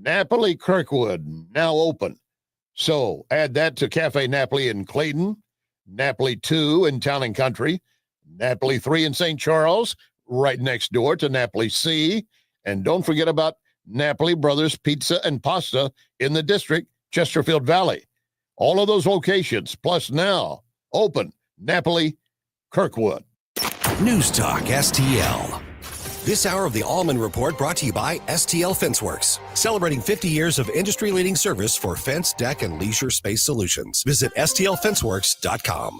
Napoli Kirkwood, now open. So add that to Cafe Napoli in Clayton, Napoli 2 in Town and Country, Napoli 3 in St. Charles, right next door to Napoli C. And don't forget about Napoli Brothers Pizza and Pasta in the district, Chesterfield Valley. All of those locations, plus now, open Napoli Kirkwood. News Talk STL. This hour of the Allman Report brought to you by STL Fenceworks, celebrating 50 years of industry-leading service for fence, deck, and leisure space solutions. Visit stlfenceworks.com.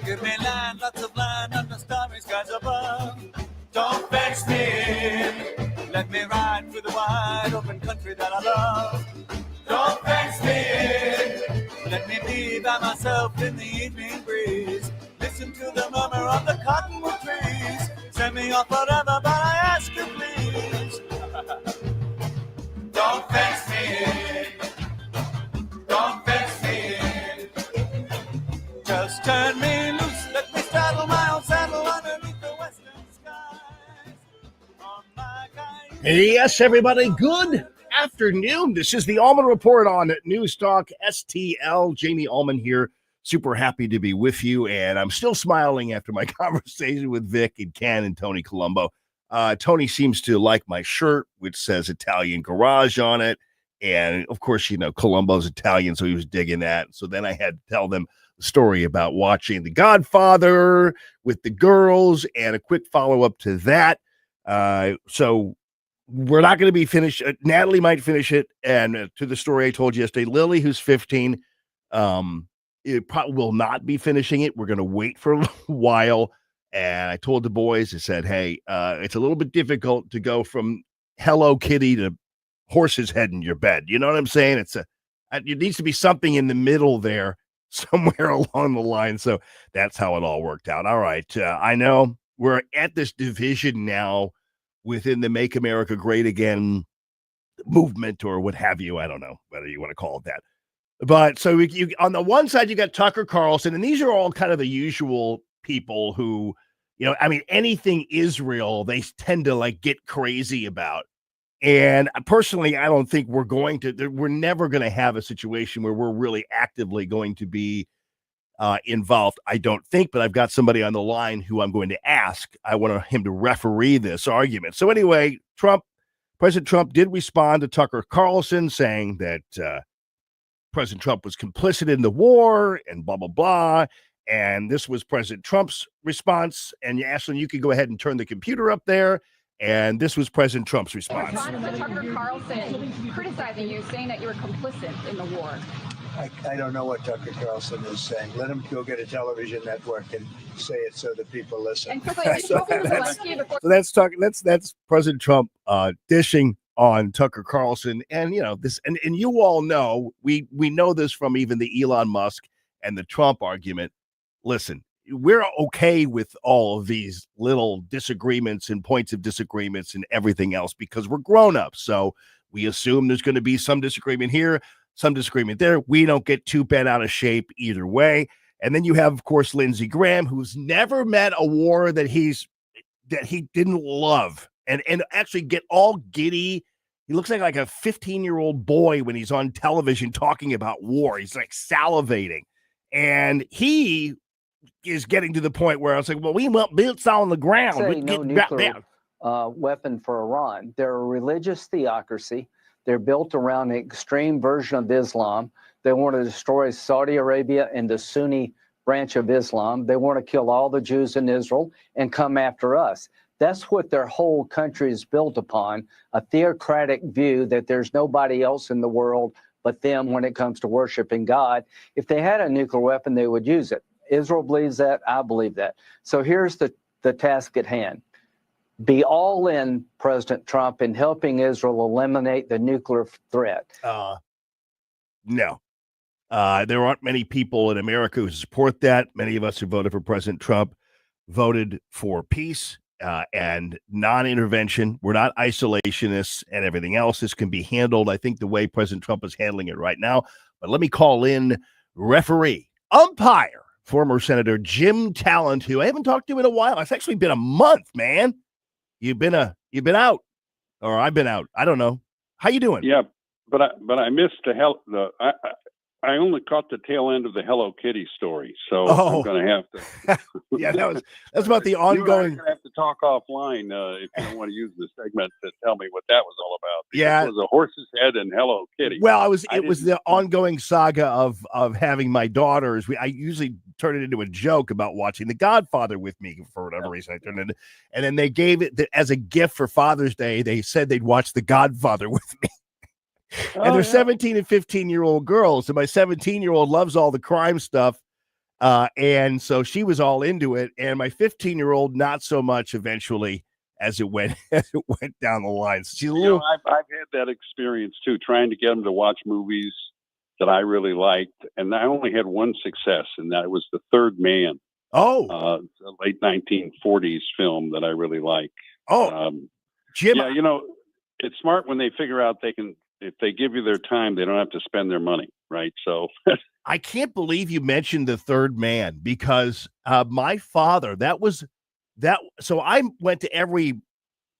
Give me land, lots of land under starry skies above. Don't vex me in. Let me ride through the wide open country that I love. Don't vex me in. Let me be by myself in the evening breeze. Listen to the murmur of the cottonwood trees. Send me off forever, but I ask you please. Don't vex me in. Don't vex me in. Just turn me loose, let me straddle my own saddle underneath the western skies. On my guide. Yes, everybody, good afternoon. This is the Allman Report on News Talk STL. Jamie Allman here. Super happy to be with you, and I'm still smiling after my conversation with Vic and Ken and Tony Colombo. Tony seems to like my shirt, which says Italian Garage on it. And, of course, you know, Colombo's Italian, so he was digging that. So then I had to tell them the story about watching The Godfather with the girls and a quick follow-up to that. So we're not going to be finished. Natalie might finish it. And to the story I told you yesterday, Lily, who's 15, it probably will not be finishing it. We're going to wait for a while. And I told the boys, I said, hey, it's a little bit difficult to go from Hello Kitty to horse's head in your bed. You know what I'm saying? It needs to be something in the middle there, somewhere along the line. So that's how it all worked out. All right. I know we're at this division now within the Make America Great Again movement or what have you. I don't know whether you want to call it that. But so you on the one side, you got Tucker Carlson, and these are all kind of the usual people who, you know, I mean, anything Israel, they tend to like get crazy about. And personally, I don't think we're never going to have a situation where we're really actively going to be involved. I don't think, but I've got somebody on the line who I'm going to ask. I want him to referee this argument. So anyway, President Trump did respond to Tucker Carlson saying that President Trump was complicit in the war and blah, blah, blah. And this was President Trump's response. And Ashlyn, you can go ahead and turn the computer up there. And this was President Trump's response. Tucker Carlson criticizing you, saying that you were complicit in the war. I don't know what Tucker Carlson is saying. Let him go get a television network and say it so that people listen. And quickly, that's President Trump dishing on Tucker Carlson. And, you know, this, and you all know, we know this from even the Elon Musk and the Trump argument. Listen, we're okay with all of these little disagreements and points of disagreements and everything else because we're grown-ups. So we assume there's going to be some disagreement here, some disagreement there. We don't get too bent out of shape either way. And then you have, of course, Lindsey Graham, who's never met a war that he didn't love and actually get all giddy. He looks like a 15-year-old boy when he's on television talking about war. He's like salivating. And he is getting to the point where I was like, well, we want boots on the ground. No nuclear weapon for Iran. They're a religious theocracy. They're built around an extreme version of Islam. They want to destroy Saudi Arabia and the Sunni branch of Islam. They want to kill all the Jews in Israel and come after us. That's what their whole country is built upon, a theocratic view that there's nobody else in the world but them when it comes to worshiping God. If they had a nuclear weapon, they would use it. Israel believes that. I believe that. So here's the task at hand. Be all in, President Trump, in helping Israel eliminate the nuclear threat. No. There aren't many people in America who support that. Many of us who voted for President Trump voted for peace and non-intervention. We're not isolationists and everything else. This can be handled, I think, the way President Trump is handling it right now. But let me call in referee, umpire, former Senator Jim Talent, who I haven't talked to in a while. It's actually been a month, man. You've been out, or I've been out. I don't know. How you doing? Yeah, but I missed I only caught the tail end of the Hello Kitty story, so I'm going to have to. Yeah, that's about the ongoing. You're going to have to talk offline if you don't want to use the segment to tell me what that was all about. Yeah, it was a horse's head and Hello Kitty. Well, it was the ongoing saga of having my daughters. I usually turn it into a joke about watching The Godfather with me for whatever reason. I turned it, and then they gave it as a gift for Father's Day. They said they'd watch The Godfather with me. And they're 17 and 15-year-old girls. And my 17-year-old loves all the crime stuff. And so she was all into it. And my 15-year-old, not so much eventually as it went down the line. So she's a little. I've had that experience too, trying to get them to watch movies that I really liked. And I only had one success, and that was The Third Man. Oh. A late 1940s film that I really like. Oh. Jim. Yeah, it's smart when they figure out if they give you their time, they don't have to spend their money, right? So I can't believe you mentioned The Third Man, because my father, so I went to every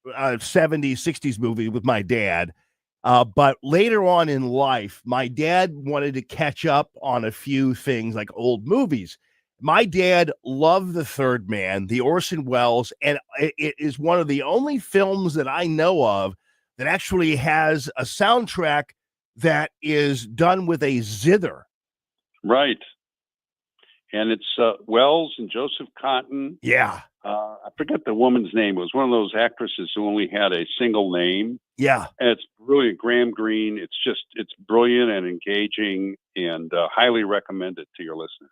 70s, 60s movie with my dad. But later on in life, my dad wanted to catch up on a few things like old movies. My dad loved The Third Man, the Orson Welles, and it is one of the only films that I know of that actually has a soundtrack that is done with a zither. Right. And it's Wells and Joseph Cotton. Yeah. I forget the woman's name. It was one of those actresses who only had a single name. Yeah. And it's brilliant. Graham Greene. It's brilliant and engaging, and highly recommended to your listeners.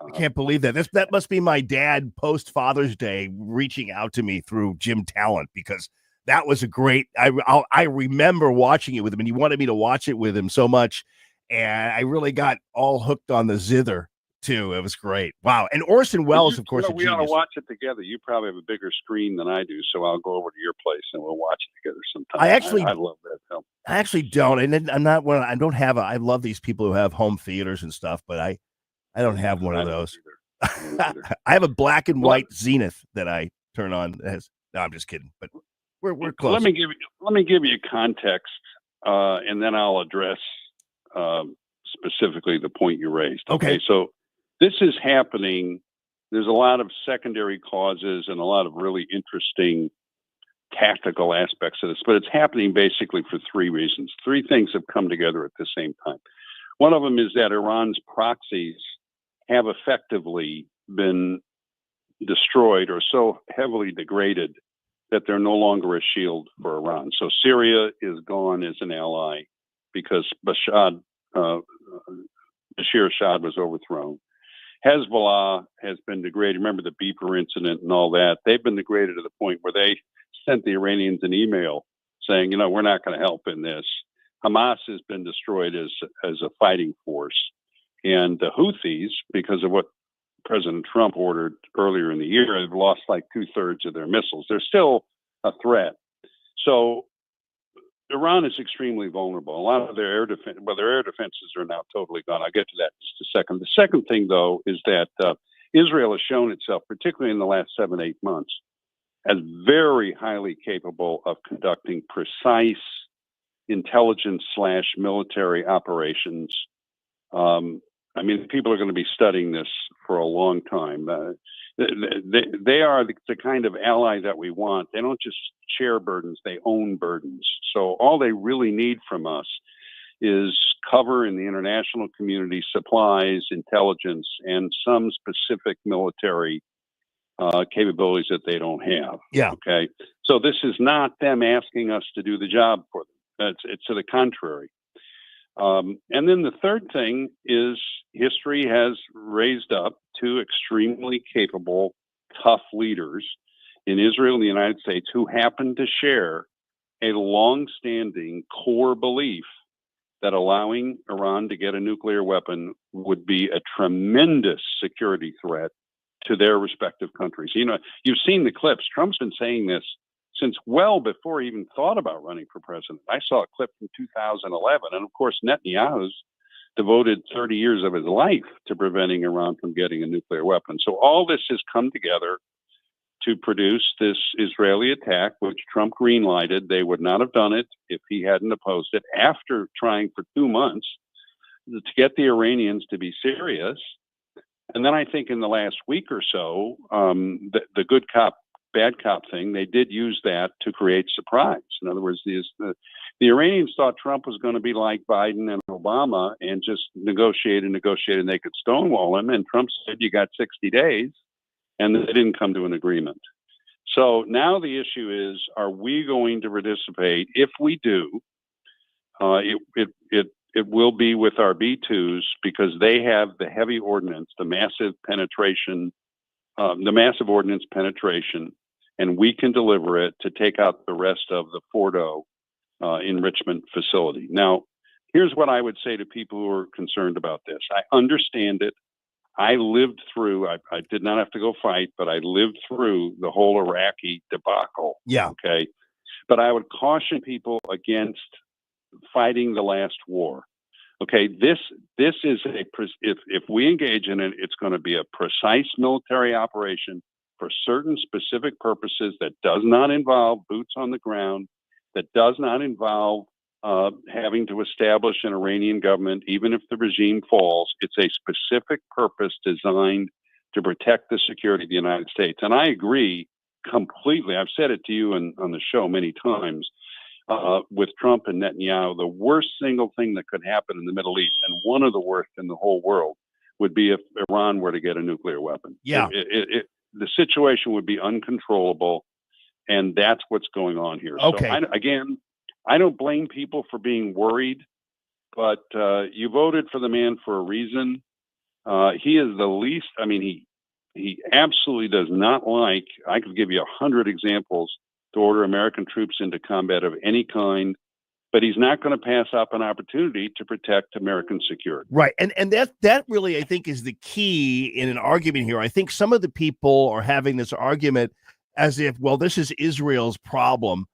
I can't believe that. That must be my dad post Father's Day reaching out to me through Jim Talent, because that was a great. I remember watching it with him, and he wanted me to watch it with him so much, and I really got all hooked on the zither too. It was great. Wow. And Orson Welles, of course, we ought to watch it together. You probably have a bigger screen than I do, so I'll go over to your place and we'll watch it together sometime. I love that film. I actually don't, and I'm not one. I don't have I love these people who have home theaters and stuff, but I don't have one of those. I have a black and white Zenith that I turn on. No, I'm just kidding, but we're close. Let me give you context, and then I'll address specifically the point you raised. Okay. So this is happening. There's a lot of secondary causes and a lot of really interesting tactical aspects of this, but it's happening basically for three reasons. Three things have come together at the same time. One of them is that Iran's proxies have effectively been destroyed or so heavily degraded that they're no longer a shield for Iran. So Syria is gone as an ally because Bashir Assad was overthrown. Hezbollah has been degraded. Remember the beeper incident and all that. They've been degraded to the point where they sent the Iranians an email saying, we're not going to help in this. Hamas has been destroyed as a fighting force. And the Houthis, because of what President Trump ordered earlier in the year, have lost like 2/3 of their missiles. They're still a threat. So Iran is extremely vulnerable. A lot of their air defenses are now totally gone. I'll get to that in just a second. The second thing, though, is that Israel has shown itself, particularly in the last 7-8 months, as very highly capable of conducting precise intelligence/military operations. People are going to be studying this for a long time. They are the kind of ally that we want. They don't just share burdens, they own burdens. So all they really need from us is cover in the international community, supplies, intelligence, and some specific military capabilities that they don't have. Yeah. Okay. So this is not them asking us to do the job for them. It's to the contrary. And then the third thing is history has raised up two extremely capable, tough leaders in Israel and the United States who happen to share a long-standing core belief that allowing Iran to get a nuclear weapon would be a tremendous security threat to their respective countries. You know, you've seen the clips. Trump's been saying this since well before he even thought about running for president. I saw a clip from 2011, and of course, Netanyahu's devoted 30 years of his life to preventing Iran from getting a nuclear weapon. So all this has come together to produce this Israeli attack, which Trump greenlighted. They would not have done it if he hadn't opposed it, after trying for 2 months to get the Iranians to be serious. And then I think in the last week or so, the good cop, bad cop thing, they did use that to create surprise. In other words, the Iranians thought Trump was going to be like Biden and Obama and just negotiate, and they could stonewall him. And Trump said, you got 60 days. And they didn't come to an agreement. So now the issue is, are we going to participate? If we do, it will be with our B-2s, because they have the heavy ordnance, the massive penetration, the massive ordnance penetration, and we can deliver it to take out the rest of the Fordo enrichment facility. Now, here's what I would say to people who are concerned about this. I understand it. I lived through, I did not have to go fight, but I lived through the whole Iraqi debacle. Yeah. Okay. But I would caution people against fighting the last war. Okay. This is if we engage in it, it's going to be a precise military operation for certain specific purposes that does not involve boots on the ground, that does not involve having to establish an Iranian government, even if the regime falls. It's a specific purpose designed to protect the security of the United States. And I agree completely. I've said it to you on the show many times, with Trump and Netanyahu, the worst single thing that could happen in the Middle East, and one of the worst in the whole world, would be if Iran were to get a nuclear weapon. Yeah. The situation would be uncontrollable, and that's what's going on here. Okay. So I don't blame people for being worried, but you voted for the man for a reason. He is the least, I mean, he absolutely does not like, I could give you 100 examples to order American troops into combat of any kind, but he's not going to pass up an opportunity to protect American security. Right. And that really, I think, is the key in an argument here. I think some of the people are having this argument as if, well, this is Israel's problem.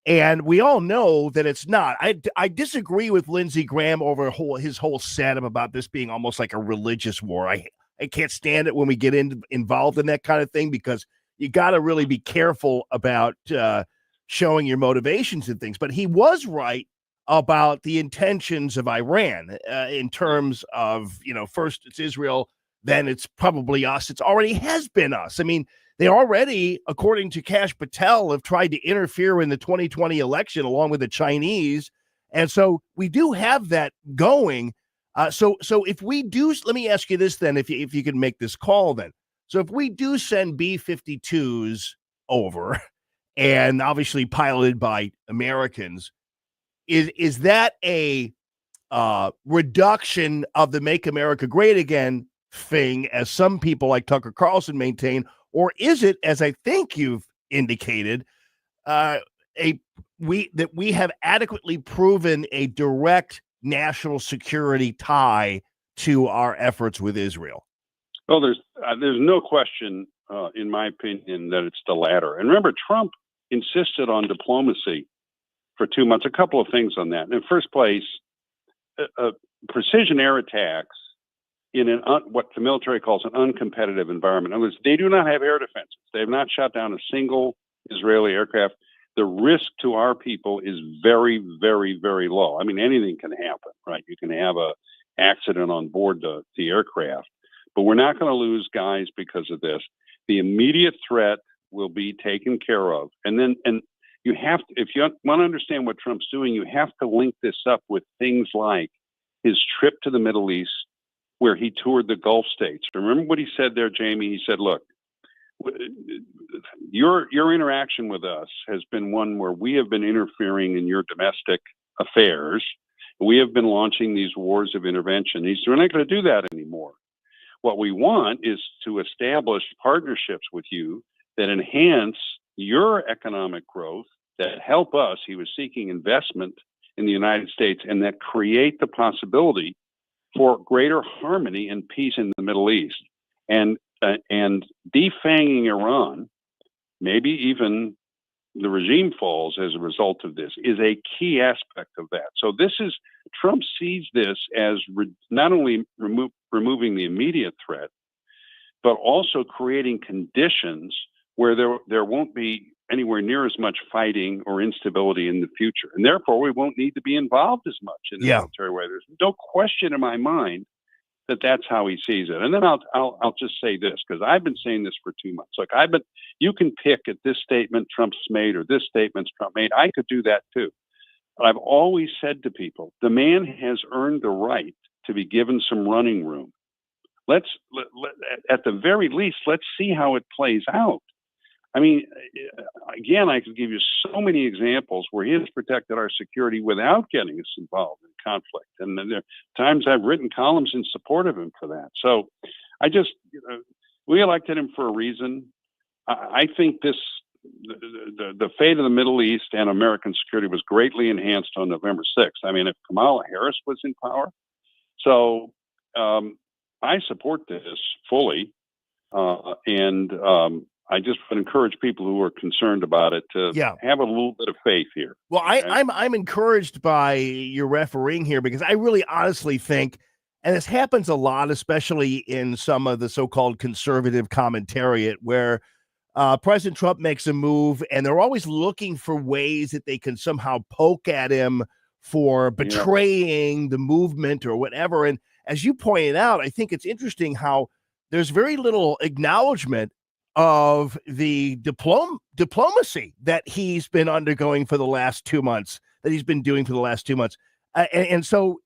And we all know that it's not. I disagree with Lindsey Graham over his whole setup about this being almost like a religious war. I can't stand it when we get involved in that kind of thing, because you got to really be careful about showing your motivations and things. But he was right about the intentions of Iran in terms of, first it's Israel, then it's probably us. It's already has been us. I mean, they already, according to Kash Patel, have tried to interfere in the 2020 election along with the Chinese. And so we do have that going. So if we do, let me ask you this then, if you can make this call then. So if we do send B-52s over, and obviously piloted by Americans, is that a reduction of the Make America Great Again thing, as some people like Tucker Carlson maintain, or is it, as I think you've indicated, we have adequately proven a direct national security tie to our efforts with Israel? Well, there's no question, in my opinion, that it's the latter. And remember, Trump insisted on diplomacy for 2 months. A couple of things on that. In the first place, precision air attacks in what the military calls an uncompetitive environment. In other words, they do not have air defenses. They have not shot down a single Israeli aircraft. The risk to our people is very, very, very low. I mean, anything can happen, right? You can have an accident on board the aircraft, but we're not going to lose guys because of this. The immediate threat will be taken care of. And you have to, if you want to understand what Trump's doing, you have to link this up with things like his trip to the Middle East, where he toured the Gulf states. Remember what he said there, Jamie? He said, look, your interaction with us has been one where we have been interfering in your domestic affairs. We have been launching these wars of intervention. He said, we're not going to do that anymore. What we want is to establish partnerships with you that enhance your economic growth, that help us. He was seeking investment in the United States, and that create the possibility for greater harmony and peace in the Middle East. And and defanging Iran, maybe even the regime falls as a result of this, is a key aspect of that. So Trump sees this as not only removing the immediate threat, but also creating conditions where there won't be anywhere near as much fighting or instability in the future. And therefore, we won't need to be involved as much in the military way. There's no question in my mind that that's how he sees it. And then I'll just say this, because I've been saying this for 2 months. Look, you can pick at this statement Trump's made or this statement Trump made. I could do that too. But I've always said to people, the man has earned the right to be given some running room. At the very least, let's see how it plays out. I mean, again, I could give you so many examples where he has protected our security without getting us involved in conflict. And there are times I've written columns in support of him for that. So we elected him for a reason. I think the fate of the Middle East and American security was greatly enhanced on November 6th. I mean, if Kamala Harris was in power. So I support this fully. I just would encourage people who are concerned about it to have a little bit of faith here. Well, I'm encouraged by your refereeing here, because I really honestly think, and this happens a lot, especially in some of the so-called conservative commentariat, where President Trump makes a move and they're always looking for ways that they can somehow poke at him for betraying the movement or whatever. And as you pointed out, I think it's interesting how there's very little acknowledgement of the diplomacy that he's been undergoing for the last 2 months, and so,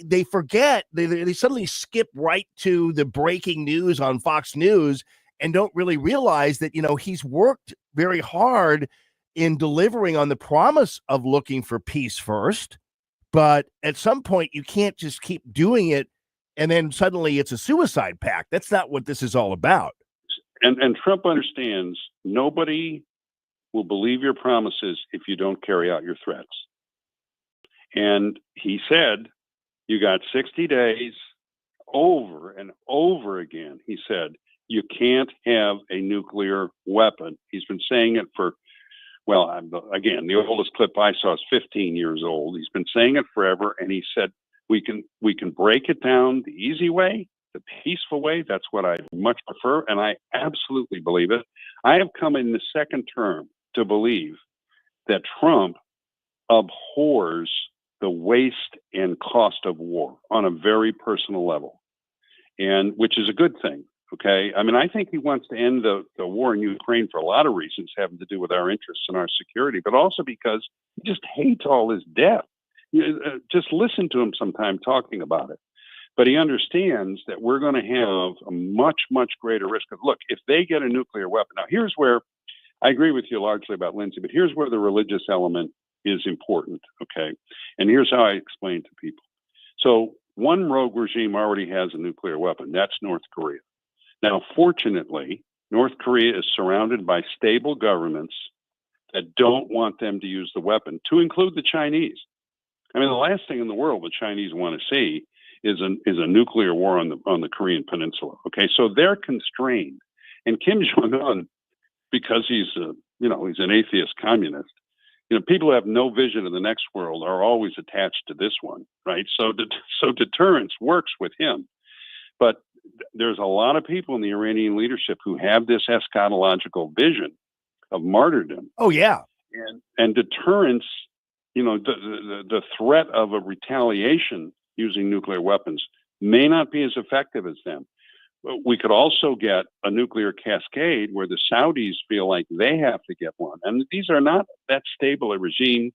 they forget, they suddenly skip right to the breaking news on Fox News and don't really realize that, he's worked very hard in delivering on the promise of looking for peace first. But at some point, you can't just keep doing it and then suddenly it's a suicide pact. That's not what this is all about. And Trump understands nobody will believe your promises if you don't carry out your threats. And he said, you got 60 days, over and over again. He said, you can't have a nuclear weapon. He's been saying it for, again, the oldest clip I saw is 15 years old. He's been saying it forever. And he said, we can break it down the easy way, the peaceful way. That's what I much prefer. And I absolutely believe it. I have come in the second term to believe that Trump abhors the waste and cost of war on a very personal level, and which is a good thing. Okay. I mean, I think he wants to end the war in Ukraine for a lot of reasons having to do with our interests and our security, but also because he just hates all his death. Just listen to him sometime talking about it. But he understands that we're going to have a much, much greater risk of, look, if they get a nuclear weapon. Now, here's where I agree with you largely about Lindsay, but here's where the religious element is important. Okay. And here's how I explain to people. So one rogue regime already has a nuclear weapon. That's North Korea. Now, fortunately, North Korea is surrounded by stable governments that don't want them to use the weapon, to include the Chinese. I mean, the last thing in the world the Chinese want to see is a nuclear war on the Korean Peninsula. Okay, so they're constrained, and Kim Jong Un, because he's an atheist communist. People who have no vision of the next world are always attached to this one, right? So deterrence works with him, but there's a lot of people in the Iranian leadership who have this eschatological vision of martyrdom. Oh yeah, and deterrence. The threat of a retaliation using nuclear weapons may not be as effective as them. We could also get a nuclear cascade where the Saudis feel like they have to get one. And these are not that stable a regime.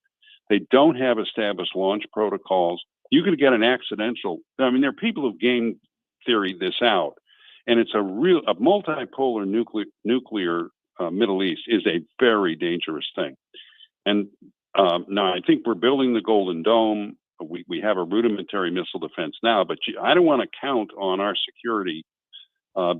They don't have established launch protocols. You could get an accidental. I mean, there are people who've game theory this out, and it's a multipolar nuclear Middle East is a very dangerous thing. And now I think we're building the Golden Dome. We have a rudimentary missile defense now, but I don't want to count on our security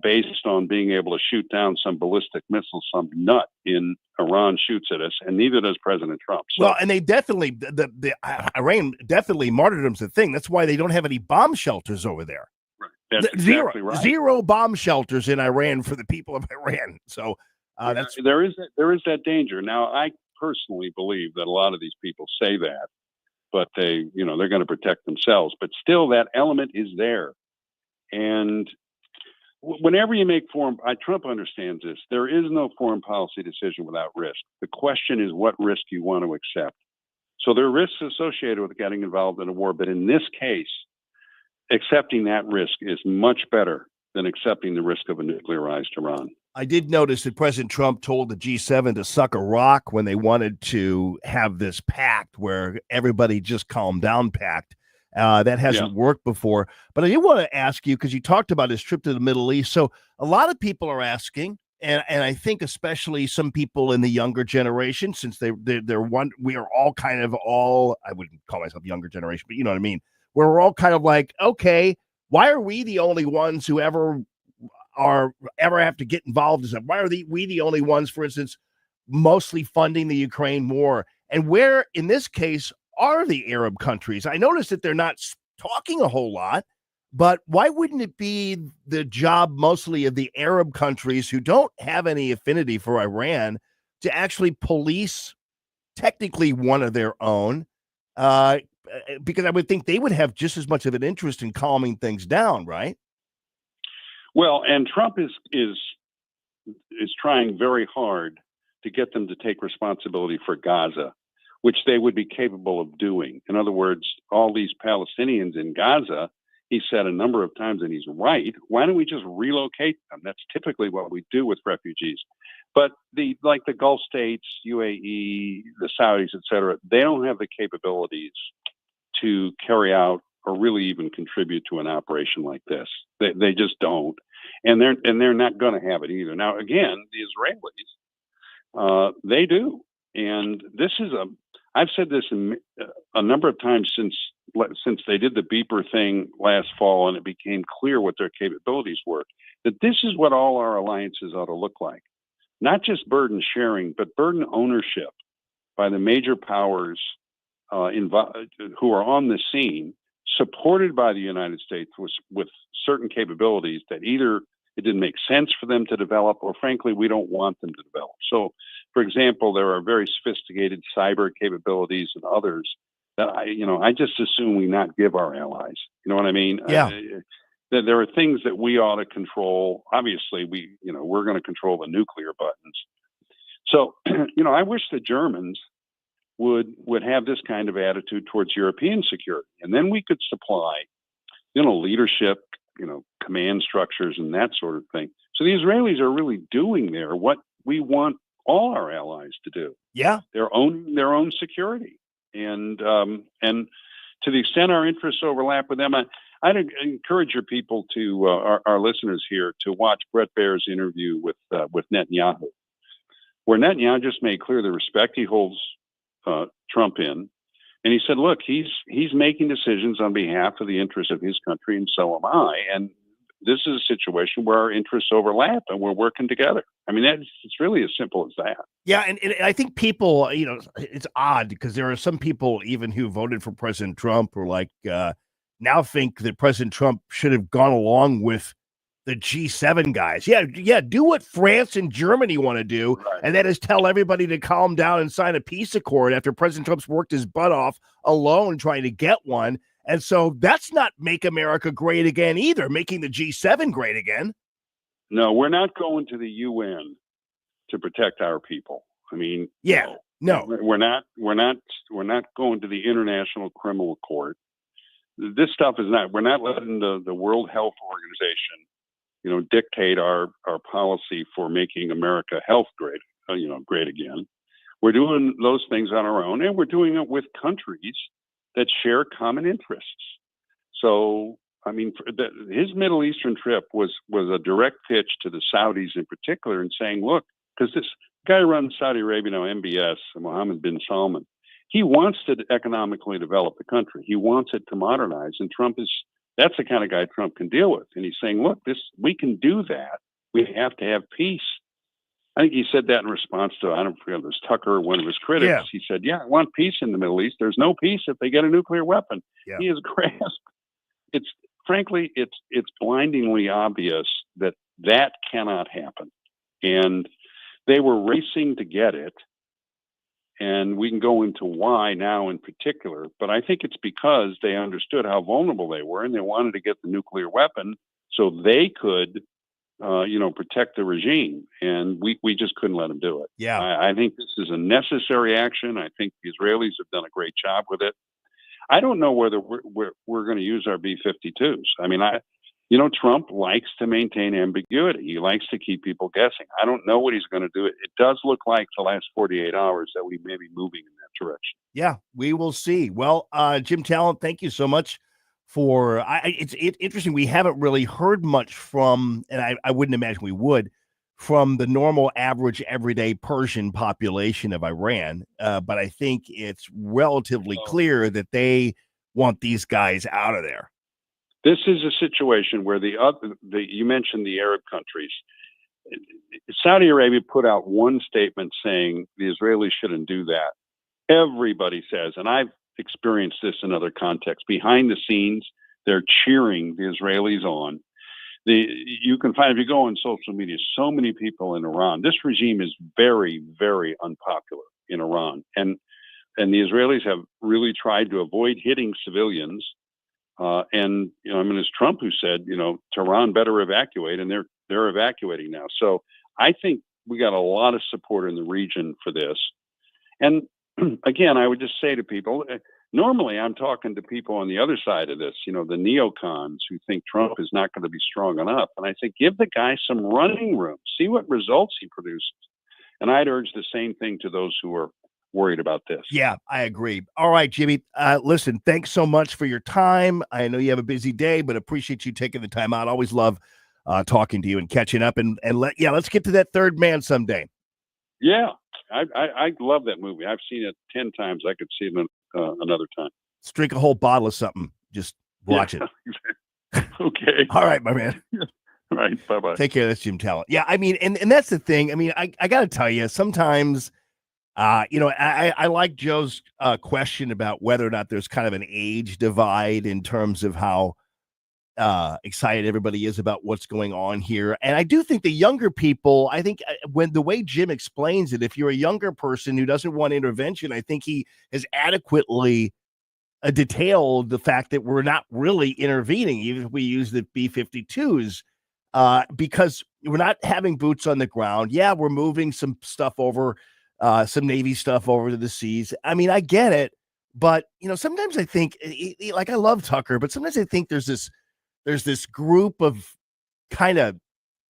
based on being able to shoot down some ballistic missile some nut in Iran shoots at us, and neither does President Trump. So, well, and they definitely, the Iran definitely, martyrdom's a thing. That's why they don't have any bomb shelters over there. Right. That's exactly right. Zero bomb shelters in Iran for the people of Iran. So there is that danger. Now, I personally believe that a lot of these people say that, but they're going to protect themselves. But still, that element is there. And whenever you make Trump understands this. There is no foreign policy decision without risk. The question is what risk you want to accept. So there are risks associated with getting involved in a war, but in this case, accepting that risk is much better than accepting the risk of a nuclearized Iran. I did notice that President Trump told the G7 to suck a rock when they wanted to have this pact where everybody just calm down pact. That hasn't worked before. But I do want to ask you, because you talked about his trip to the Middle East. So a lot of people are asking, and I think especially some people in the younger generation, since we are all kind of I wouldn't call myself younger generation, but you know what I mean? We're all kind of like, okay, why are we the only ones who ever have to get involved in something? Why are we the only ones, for instance, mostly funding the Ukraine war? And where, in this case, are the Arab countries? I noticed that they're not talking a whole lot, but why wouldn't it be the job mostly of the Arab countries who don't have any affinity for Iran to actually police technically one of their own? Because I would think they would have just as much of an interest in calming things down, right? Well, and Trump is trying very hard to get them to take responsibility for Gaza, which they would be capable of doing. In other words, all these Palestinians in Gaza, he said a number of times, and he's right, why don't we just relocate them? That's typically what we do with refugees. But the Gulf states, UAE, the Saudis, et cetera, they don't have the capabilities to carry out or really even contribute to an operation like this. They just don't. And they're not going to have it either. Now, again, the Israelis, they do. And this is I've said this a number of times since they did the beeper thing last fall, and it became clear what their capabilities were, that this is what all our alliances ought to look like. Not just burden sharing, but burden ownership by the major powers who are on the scene, supported by the United States with certain capabilities that either it didn't make sense for them to develop, or frankly, we don't want them to develop. So, for example, there are very sophisticated cyber capabilities and others that I just assume we not give our allies. You know what I mean? Yeah. There are things that we ought to control. Obviously, we're going to control the nuclear buttons. So, I wish the Germans would have this kind of attitude towards European security, and then we could supply, leadership, command structures and that sort of thing. So the Israelis are really doing there what we want all our allies to do. Yeah, their own security, and to the extent our interests overlap with them, I'd encourage your people to our listeners here to watch Bret Baier's interview with Netanyahu, where Netanyahu just made clear the respect he holds Trump in. And he said, look, he's making decisions on behalf of the interests of his country, and so am I. And this is a situation where our interests overlap and we're working together. I mean, it's really as simple as that. Yeah, and I think people, it's odd because there are some people even who voted for President Trump who now think that President Trump should have gone along with the G7 guys. Yeah, do what France and Germany want to do, right. And that is tell everybody to calm down and sign a peace accord after President Trump's worked his butt off alone trying to get one. And so that's not make America great again either, making the G7 great again. No, we're not going to the UN to protect our people. I mean, no. We're not going to the International Criminal Court. This stuff is not, we're not letting the World Health Organization dictate our policy for making America health great again. We're doing those things on our own, and we're doing it with countries that share common interests. So, I mean, his Middle Eastern trip was a direct pitch to the Saudis in particular, and saying, look, because this guy runs Saudi Arabia now, MBS, Mohammed bin Salman, he wants to economically develop the country. He wants it to modernize, and that's the kind of guy Trump can deal with. And he's saying, look, we can do that. We have to have peace. I think he said that in response to, I don't forget, it was Tucker, one of his critics. Yeah. He said, I want peace in the Middle East. There's no peace if they get a nuclear weapon. Yeah. He has grasped frankly, it's blindingly obvious that that cannot happen. And they were racing to get it. And we can go into why now in particular, but I think it's because they understood how vulnerable they were and they wanted to get the nuclear weapon so they could, protect the regime. And we just couldn't let them do it. Yeah. I think this is a necessary action. I think the Israelis have done a great job with it. I don't know whether we're going to use our B-52s. I mean, Trump likes to maintain ambiguity. He likes to keep people guessing. I don't know what he's going to do. It does look like the last 48 hours that we may be moving in that direction. Yeah, we will see. Well, Jim Talent, thank you so much for. It's interesting. We haven't really heard much from, and I wouldn't imagine we would, from the normal, average, everyday Persian population of Iran. But I think it's relatively clear that they want these guys out of there. This is a situation where you mentioned the Arab countries. Saudi Arabia put out one statement saying the Israelis shouldn't do that. Everybody says, and I've experienced this in other contexts, behind the scenes, they're cheering the Israelis on. You can find, if you go on social media, so many people in Iran. This regime is very, very unpopular in Iran. And the Israelis have really tried to avoid hitting civilians. It's Trump who said, Tehran better evacuate, and they're evacuating now. So I think we got a lot of support in the region for this. And again, I would just say to people, normally I'm talking to people on the other side of this, the neocons who think Trump is not going to be strong enough. And I think give the guy some running room, see what results he produces. And I'd urge the same thing to those who are worried about this. Yeah, I agree. All right, Jimmy. Listen, thanks so much for your time. I know you have a busy day, but appreciate you taking the time out. Always love talking to you and catching up. And let's get to that third man someday. Yeah, I love that movie. I've seen it 10 times. I could see it another time. Let's drink a whole bottle of something. Just watch it. Okay. All right, my man. All right. Bye-bye. Take care. That's Jim Talent. Yeah, I mean, and that's the thing. I mean, I got to tell you, sometimes I like Joe's question about whether or not there's kind of an age divide in terms of how excited everybody is about what's going on here. And I do think the younger people, I think when the way Jim explains it, if you're a younger person who doesn't want intervention, I think he has adequately detailed the fact that we're not really intervening, even if we use the B-52s, because we're not having boots on the ground. Yeah, we're moving some stuff over, some Navy stuff over to the seas. I mean, I get it, but sometimes I think, like, I love Tucker, but sometimes I think there's this group of kind of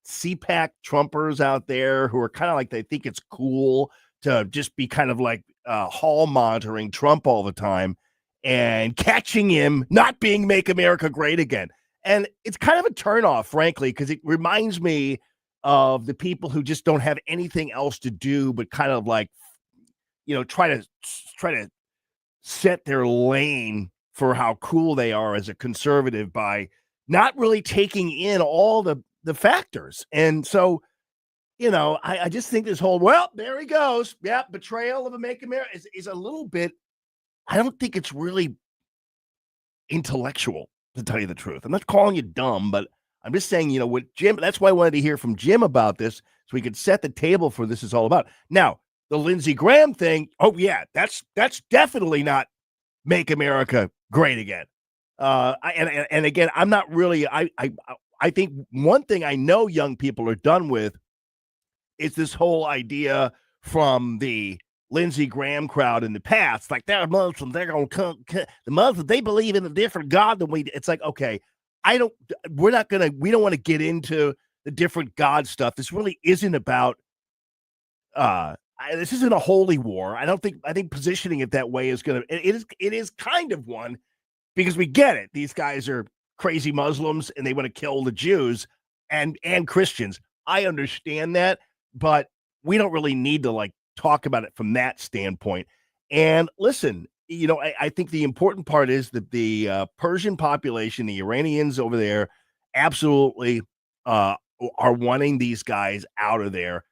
CPAC Trumpers out there who are kind of like, they think it's cool to just be kind of like hall monitoring Trump all the time and catching him not being Make America Great Again. And it's kind of a turnoff, frankly, because it reminds me of the people who just don't have anything else to do but kind of like, try to set their lane for how cool they are as a conservative by not really taking in all the factors. And so, I just think this whole, well, there he goes. Yeah, betrayal of a Make America is a little bit, I don't think it's really intellectual, to tell you the truth. I'm not calling you dumb, but I'm just saying, what Jim, that's why I wanted to hear from Jim about this, so we could set the table for this is all about. Now, the Lindsey Graham thing, oh yeah, that's definitely not Make America Great Again. And again, I'm not really, I think one thing I know young people are done with is this whole idea from the Lindsey Graham crowd in the past, like they're Muslim, they're going to come, the Muslims, they believe in a different God than we do. It's like, okay, we don't want to get into the different God stuff. This really isn't about, this isn't a holy war. I think positioning it that way is going to, it is kind of one, because we get it. These guys are crazy Muslims and they want to kill the Jews and Christians. I understand that, but we don't really need to talk about it from that standpoint. And listen, I think the important part is that the Persian population, the Iranians over there, absolutely are wanting these guys out of there.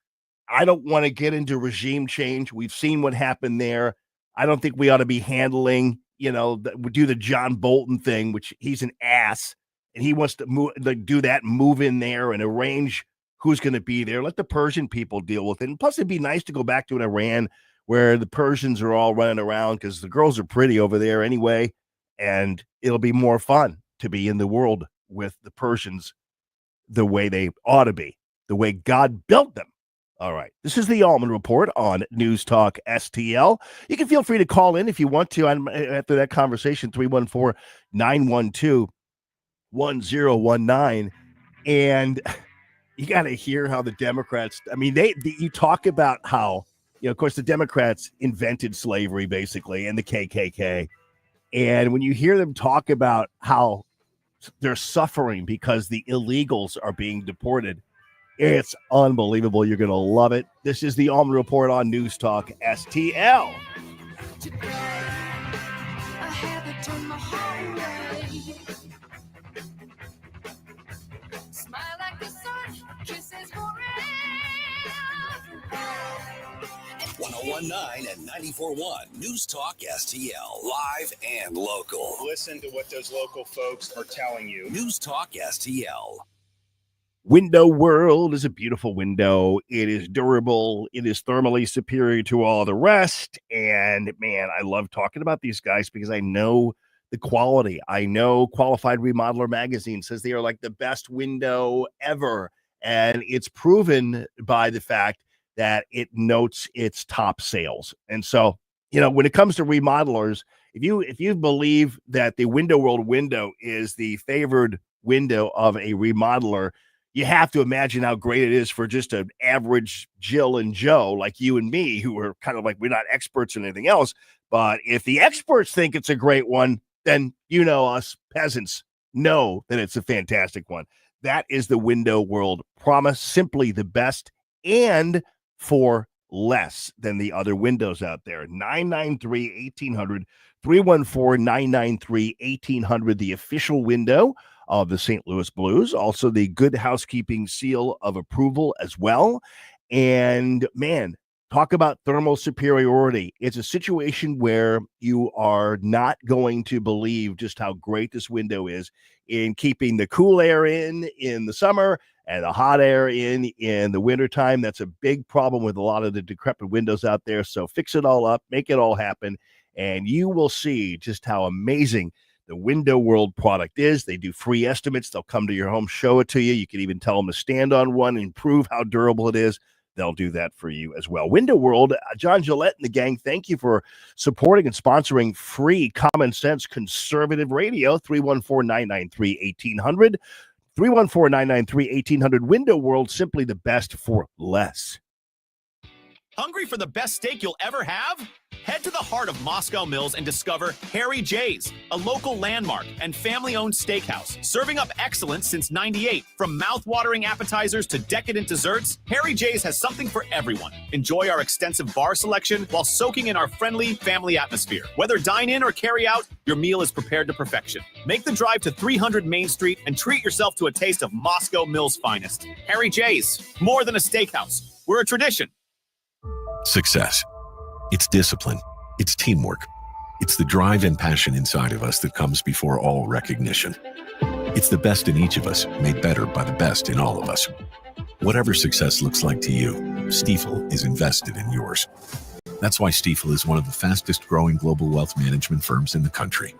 I don't want to get into regime change. We've seen what happened there. I don't think we ought to be handling, do the John Bolton thing, which he's an ass and he wants to do that, move in there and arrange who's going to be there. Let the Persian people deal with it. And plus, it'd be nice to go back to an Iran where the Persians are all running around because the girls are pretty over there anyway, and it'll be more fun to be in the world with the Persians the way they ought to be, the way God built them. All right. This is the Allman Report on News Talk STL. You can feel free to call in if you want to. After that conversation, 314-912-1019. And you got to hear how the Democrats, I mean, you talk about how, of course, the Democrats invented slavery, basically, and the KKK. And when you hear them talk about how they're suffering because the illegals are being deported, it's unbelievable. You're going to love it. This is the Allman Report on News Talk STL. Smile like the sun, kisses forever. 1019 and 94.1 News Talk STL. Live and local. Listen to what those local folks are telling you. News Talk STL. Window World is a beautiful window. It is durable. It is thermally superior to all the rest. And man, I love talking about these guys because I know the quality. I know Qualified Remodeler Magazine says they are like the best window ever. And it's proven by the fact that it notes its top sales. And so, when it comes to remodelers, if you believe that the Window World window is the favored window of a remodeler, you have to imagine how great it is for just an average Jill and Joe like you and me, who are kind of like, we're not experts in anything else. But if the experts think it's a great one, then us peasants know that it's a fantastic one. That is the Window World promise. Simply the best and for less than the other windows out there. 993-1800, 314-993-1800, the official window of the St. Louis Blues. Also the Good Housekeeping seal of approval as well. And man, talk about thermal superiority. It's a situation where you are not going to believe just how great this window is in keeping the cool air in the summer and the hot air in the wintertime. That's a big problem with a lot of the decrepit windows out there. So fix it all up, make it all happen, and you will see just how amazing the Window World product is. They do free estimates. They'll come to your home, show it to you. You can even tell them to stand on one and prove how durable it is. They'll do that for you as well. Window World, John Gillette and the gang, thank you for supporting and sponsoring free common sense conservative radio. 314-993-1800. 314-993-1800. Window World, simply the best for less. Hungry for the best steak you'll ever have? Head to the heart of Moscow Mills and discover Harry J's, a local landmark and family-owned steakhouse, serving up excellence since '98. From mouth-watering appetizers to decadent desserts, Harry J's has something for everyone. Enjoy our extensive bar selection while soaking in our friendly family atmosphere. Whether dine-in or carry-out, your meal is prepared to perfection. Make the drive to 300 Main Street and treat yourself to a taste of Moscow Mills' finest. Harry J's, more than a steakhouse. We're a tradition. Success. It's discipline. It's teamwork. It's the drive and passion inside of us that comes before all recognition. It's the best in each of us, made better by the best in all of us. Whatever success looks like to you, Stifel is invested in yours. That's why Stifel is one of the fastest growing global wealth management firms in the country.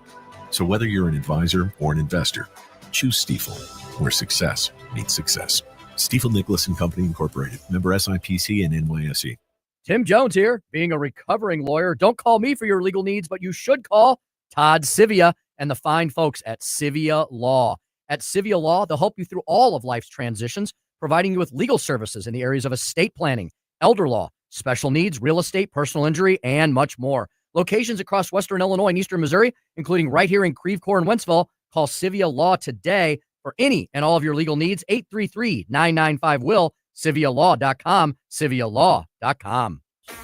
So whether you're an advisor or an investor, choose Stifel, where success meets success. Stifel Nicholas & Company Incorporated, member SIPC and NYSE. Tim Jones here. Being a recovering lawyer, don't call me for your legal needs, but you should call Todd Sivia and the fine folks at Sivia Law. At Sivia Law, they'll help you through all of life's transitions, providing you with legal services in the areas of estate planning, elder law, special needs, real estate, personal injury, and much more. Locations across Western Illinois and Eastern Missouri, including right here in Creve Coeur and Wentzville. Call Sivia Law today for any and all of your legal needs. 833-995-WILL. CiviaLaw.com, CiviaLaw.com.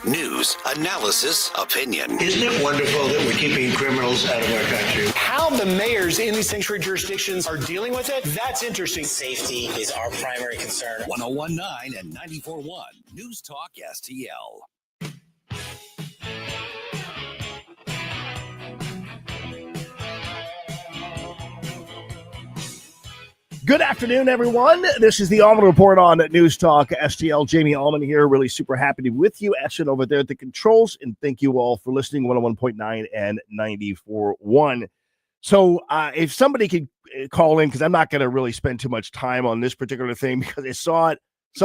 News, analysis, opinion. Isn't it wonderful that we're keeping criminals out of our country? How the mayors in these sanctuary jurisdictions are dealing with it, that's interesting. Safety is our primary concern. 1019 and 94.1 News Talk STL. Good afternoon, everyone. This is the Allman Report on News Talk STL. Jamie Allman here. Really super happy to be with you. Ashton over there at the controls. And thank you all for listening. 101.9 and 94.1. So if somebody could call in, because I'm not going to really spend too much time on this particular thing because I saw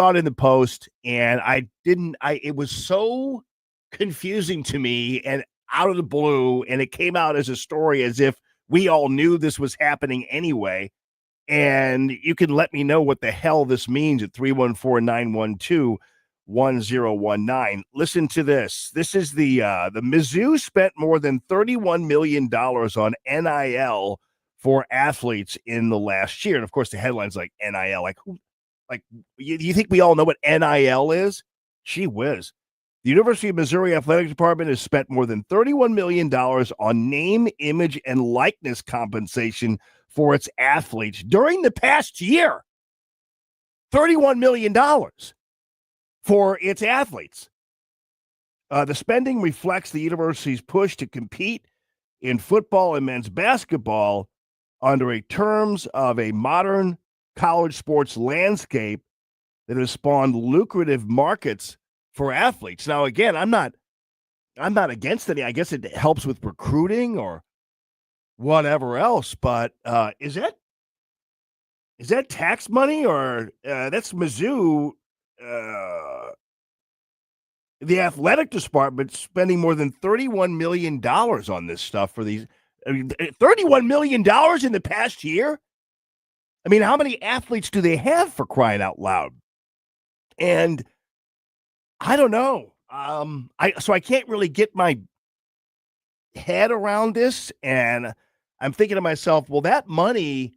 it in the post and it was so confusing to me and out of the blue. And it came out as a story as if we all knew this was happening anyway. And you can let me know what the hell this means at 314-912-1019. Listen to this. This is the Mizzou spent more than $31 million on NIL for athletes in the last year. And of course, the headline's like NIL. You think we all know what NIL is? Gee whiz. The University of Missouri Athletic Department has spent more than $31 million on name, image, and likeness compensation for its athletes during the past year. $31 million for its athletes. The spending reflects the university's push to compete in football and men's basketball under a terms of a modern college sports landscape that has spawned lucrative markets for athletes. Now, again, I'm not against any. I guess it helps with recruiting or whatever else, but is that tax money or that's Mizzou, the athletic department spending more than $31 million on this stuff for these. I mean, $31 million in the past year. I mean, how many athletes do they have, for crying out loud? And I don't know. So I can't really get my head around this, and I'm thinking to myself, well, that money,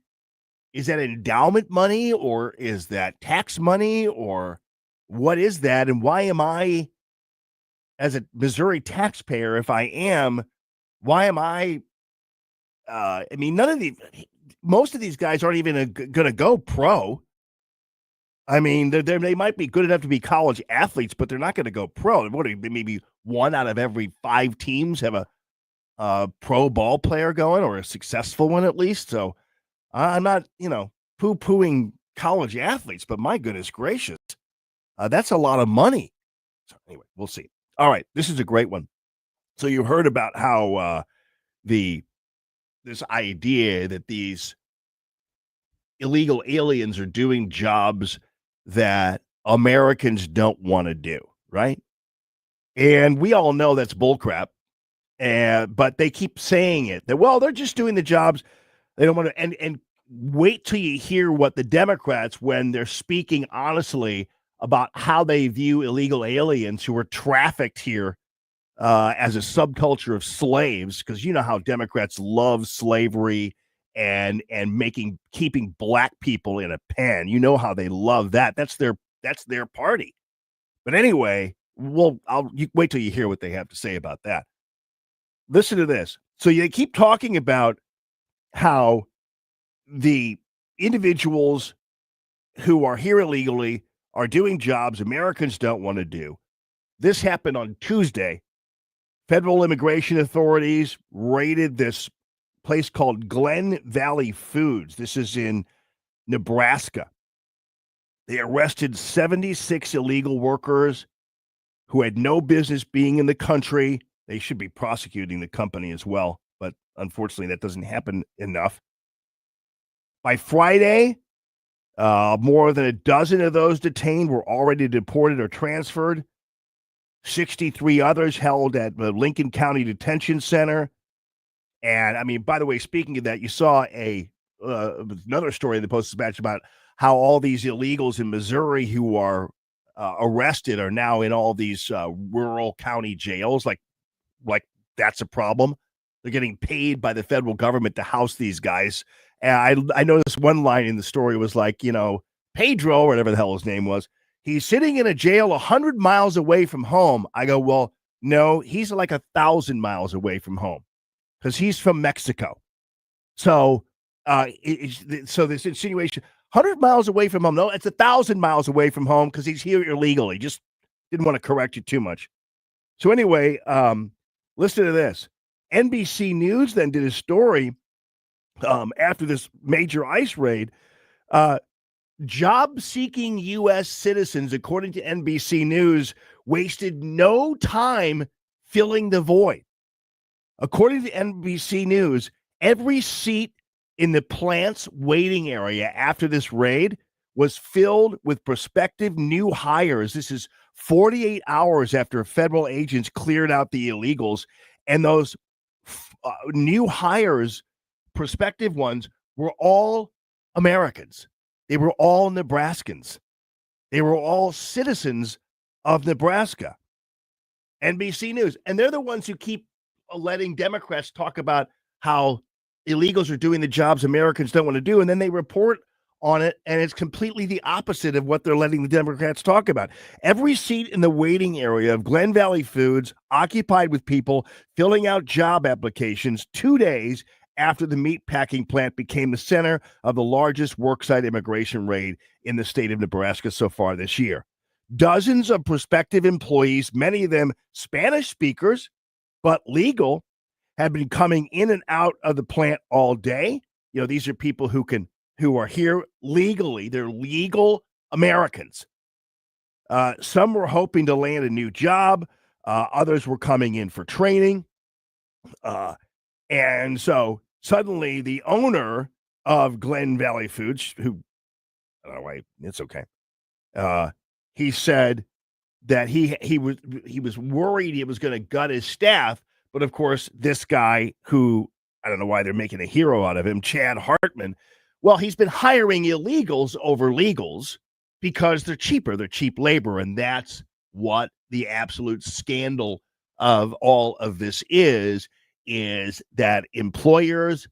is that endowment money or is that tax money or what is that? And why am I, as a Missouri taxpayer, if I am, why am I mean, most of these guys aren't even going to go pro. I mean, they might be good enough to be college athletes, but they're not going to go pro. What, maybe one out of every 5 teams have a pro ball player going, or a successful one at least. So I'm not, poo-pooing college athletes, but my goodness gracious, that's a lot of money. So anyway, we'll see. All right, this is a great one. So you heard about how this idea that these illegal aliens are doing jobs that Americans don't want to do, right? And we all know that's bullcrap. But they keep saying it that, well, they're just doing the jobs they don't want to. And wait till you hear what the Democrats, when they're speaking honestly about how they view illegal aliens who are trafficked here as a subculture of slaves, because you know how Democrats love slavery and keeping black people in a pen. You know how they love that. That's their party. But anyway, you wait till you hear what they have to say about that. Listen to this. So you keep talking about how the individuals who are here illegally are doing jobs Americans don't want to do. This happened on Tuesday. Federal immigration authorities raided this place called Glen Valley Foods. This is in Nebraska. They arrested 76 illegal workers who had no business being in the country. They should be prosecuting the company as well, but unfortunately that doesn't happen enough. By Friday, more than a dozen of those detained were already deported or transferred. 63 others held at the Lincoln County Detention Center. And I mean, by the way, speaking of that, you saw another story in the Post-Dispatch about how all these illegals in Missouri who are arrested are now in all these rural county jails. Like that's a problem. They're getting paid by the federal government to house these guys. And I noticed one line in the story was like, Pedro, or whatever the hell his name was, he's sitting in a jail 100 miles away from home. I go, well, no, he's like 1,000 miles away from home because he's from Mexico. So, so this insinuation, 100 miles away from home. No, it's 1,000 miles away from home because he's here illegally. Just didn't want to correct you too much. So anyway, listen to this. NBC News then did a story after this major ICE raid Job-seeking U.S. citizens, according to NBC News, wasted no time filling the void. According to NBC News, every seat in the plant's waiting area after this raid was filled with prospective new hires. This is 48 hours after federal agents cleared out the illegals, and those new hires, prospective ones, were all Americans. They were all Nebraskans. They were all citizens of Nebraska. NBC News. And they're the ones who keep letting Democrats talk about how illegals are doing the jobs Americans don't want to do. And then they report on it, and it's completely the opposite of what they're letting the Democrats talk about. Every seat in the waiting area of Glen Valley Foods occupied with people filling out job applications 2 days after the meatpacking plant became the center of the largest worksite immigration raid in the state of Nebraska so far this year. Dozens of prospective employees, many of them Spanish speakers, but legal, have been coming in and out of the plant all day. You know, these are people who are here legally. They're legal Americans. Some were hoping to land a new job. Others were coming in for training. And so suddenly the owner of Glen Valley Foods, who, I don't know why, it's okay. He said that he was worried he was going to gut his staff. But of course, this guy who, I don't know why they're making a hero out of him, Chad Hartman, well, he's been hiring illegals over legals because they're cheaper. They're cheap labor. And that's what the absolute scandal of all of this is that employers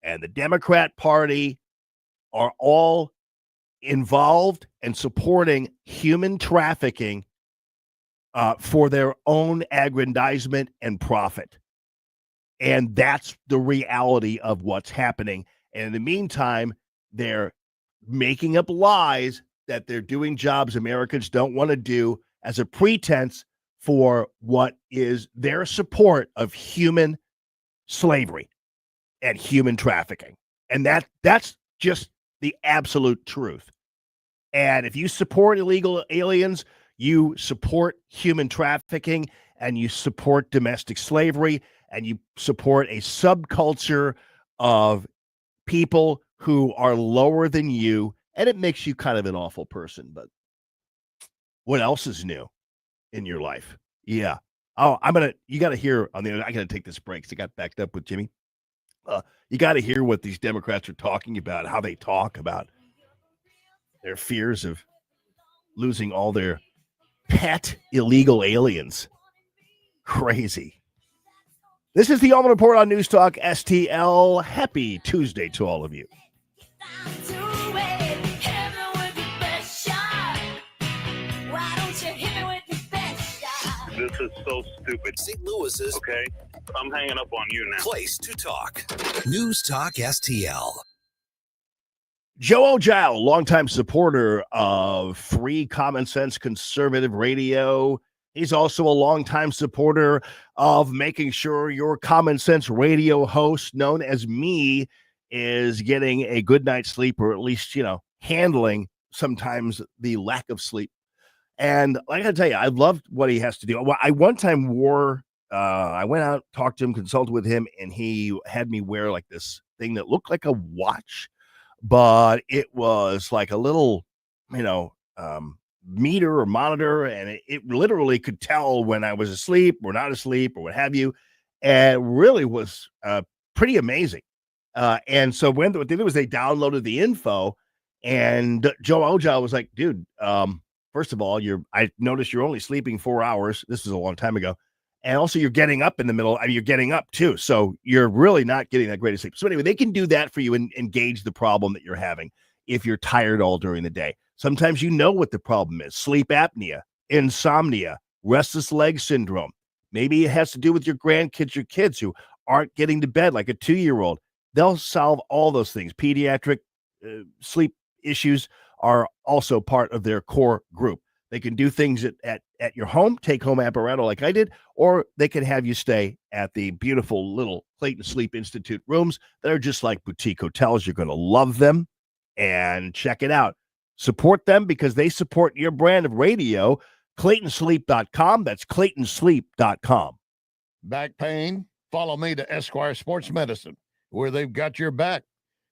and the Democrat Party are all involved and supporting human trafficking for their own aggrandizement and profit. And that's the reality of what's happening. And in the meantime, they're making up lies that they're doing jobs Americans don't want to do as a pretense for what is their support of human slavery and human trafficking. And that's just the absolute truth. And if you support illegal aliens, you support human trafficking, and you support domestic slavery, and you support a subculture of people who are lower than you, and it makes you kind of an awful person. But what else is new in your life? Yeah. Oh, you got to hear I got to take this break because I got backed up with Jimmy. You got to hear what these Democrats are talking about, how they talk about their fears of losing all their pet illegal aliens. Crazy. This is the Allman Report on News Talk STL. Happy Tuesday to all of you. This is so stupid. St. Louis's. Okay, I'm hanging up on you now. Place to talk. News Talk STL. Joe Ogile, longtime supporter of free common sense conservative radio. He's also a longtime supporter of making sure your common sense radio host, known as me, is getting a good night's sleep, or at least, handling sometimes the lack of sleep. And I got to tell you, I loved what he has to do. Well, I one time I went out, talked to him, consulted with him, and he had me wear like this thing that looked like a watch, but it was like a little, meter or monitor, and it literally could tell when I was asleep or not asleep or what have you. And it really was pretty amazing. And so what they did was they downloaded the info, and Joe Ogile was like, dude, first of all, I noticed you're only sleeping 4 hours. This was a long time ago. And also you're getting up in the middle. You're getting up too. So you're really not getting that great of sleep. So anyway, they can do that for you and engage the problem that you're having if you're tired all during the day. Sometimes you know what the problem is: sleep apnea, insomnia, restless leg syndrome. Maybe it has to do with your grandkids, your kids who aren't getting to bed, like a 2-year-old. They'll solve all those things. Pediatric sleep issues are also part of their core group. They can do things at your home, take home apparatus like I did, or they can have you stay at the beautiful little Clayton Sleep Institute rooms that are just like boutique hotels. You're going to love them. and check it out. Support them because they support your brand of radio. ClaytonSleep.com. That's ClaytonSleep.com. Back pain? Follow me to Esquire Sports Medicine, where they've got your back.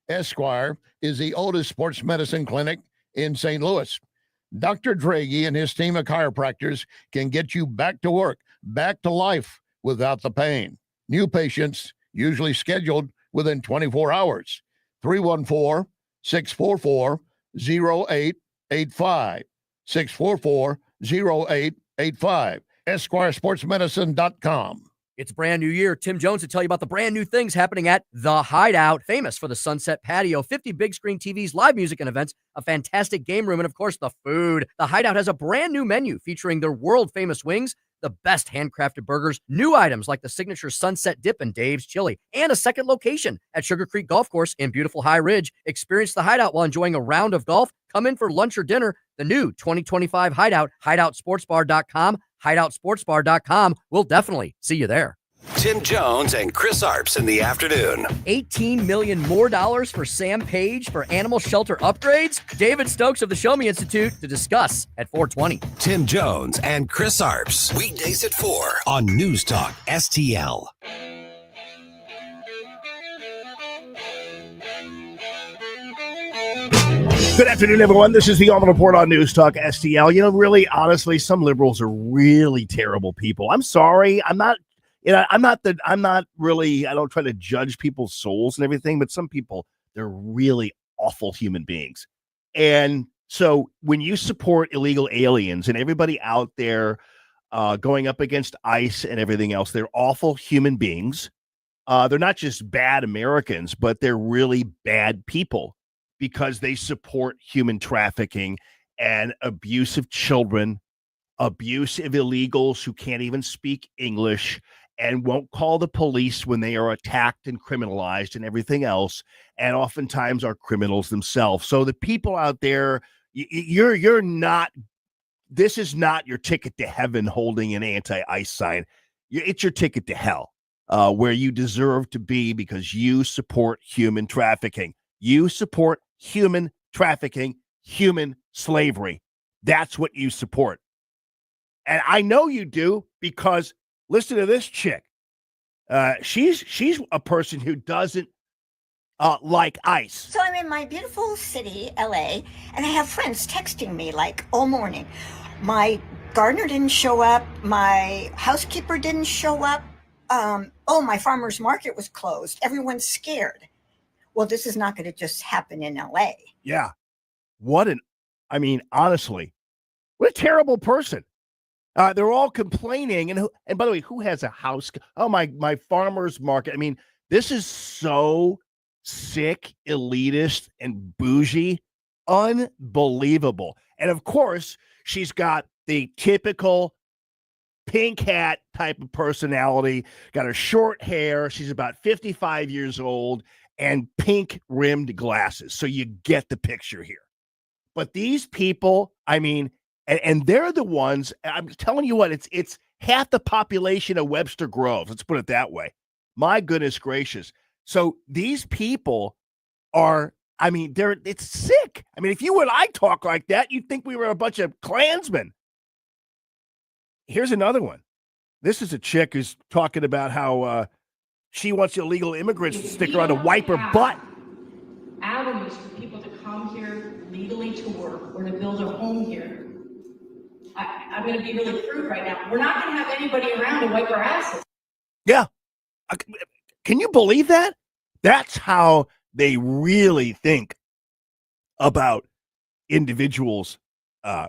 Esquire is the oldest sports medicine clinic in St. Louis. Dr. Draghi and his team of chiropractors can get you back to work, back to life without the pain. New patients usually scheduled within 24 hours. 314-644-0885. 644-0885. EsquireSportsMedicine.com. It's brand new year. Tim Jones to tell you about the brand new things happening at The Hideout, famous for the Sunset Patio, 50 big screen TVs, live music and events, a fantastic game room, and of course, the food. The Hideout has a brand new menu featuring their world famous wings, the best handcrafted burgers, new items like the signature Sunset Dip and Dave's Chili, and a second location at Sugar Creek Golf Course in beautiful High Ridge. Experience The Hideout while enjoying a round of golf. Come in for lunch or dinner. The new 2025 Hideout, hideoutsportsbar.com, hideoutsportsbar.com. We'll definitely see you there. Tim Jones and Chris Arps in the afternoon. $18 million more for Sam Page for animal shelter upgrades? David Stokes of the Show Me Institute to discuss at 4:20. Tim Jones and Chris Arps. Weekdays at 4 on News Talk STL. Good afternoon, everyone. This is the Allman Report on News Talk STL. You know, really, honestly, some liberals are really terrible people. I'm sorry. I don't try to judge people's souls and everything, but some people, they're really awful human beings. And so when you support illegal aliens and everybody out there going up against ICE and everything else, they're awful human beings. They're not just bad Americans, but they're really bad people because they support human trafficking and abuse of children, abuse of illegals who can't even speak English and won't call the police when they are attacked and criminalized and everything else, and oftentimes are criminals themselves. So the people out there, you're not, this is not your ticket to heaven holding an anti-ICE sign. It's your ticket to hell, where you deserve to be because you support human trafficking. You support human trafficking, human slavery. That's what you support. And I know you do because listen to this chick. She's a person who doesn't like ICE. So I'm in my beautiful city, LA, and I have friends texting me like all morning. My gardener didn't show up. My housekeeper didn't show up. My farmer's market was closed. Everyone's scared. Well, this is not going to just happen in LA. Yeah. Honestly, what a terrible person. They're all complaining. And by the way, who has a house? Oh, my farmer's market. I mean, this is so sick, elitist, and bougie. Unbelievable. And of course, she's got the typical pink hat type of personality, got her short hair. She's about 55 years old and pink rimmed glasses. So you get the picture here. But these people, and they're the ones, I'm telling you what, it's half the population of Webster Groves. Let's put it that way. My goodness gracious. So these people are, it's sick. If you and I talk like that, you'd think we were a bunch of Klansmen. Here's another one. This is a chick who's talking about how she wants illegal immigrants to stick around to wipe her butt. Avenues for people to come here legally to work or to build a home here. I'm going to be really crude right now. We're not going to have anybody around to wipe our asses. Yeah. Can you believe that? That's how they really think about individuals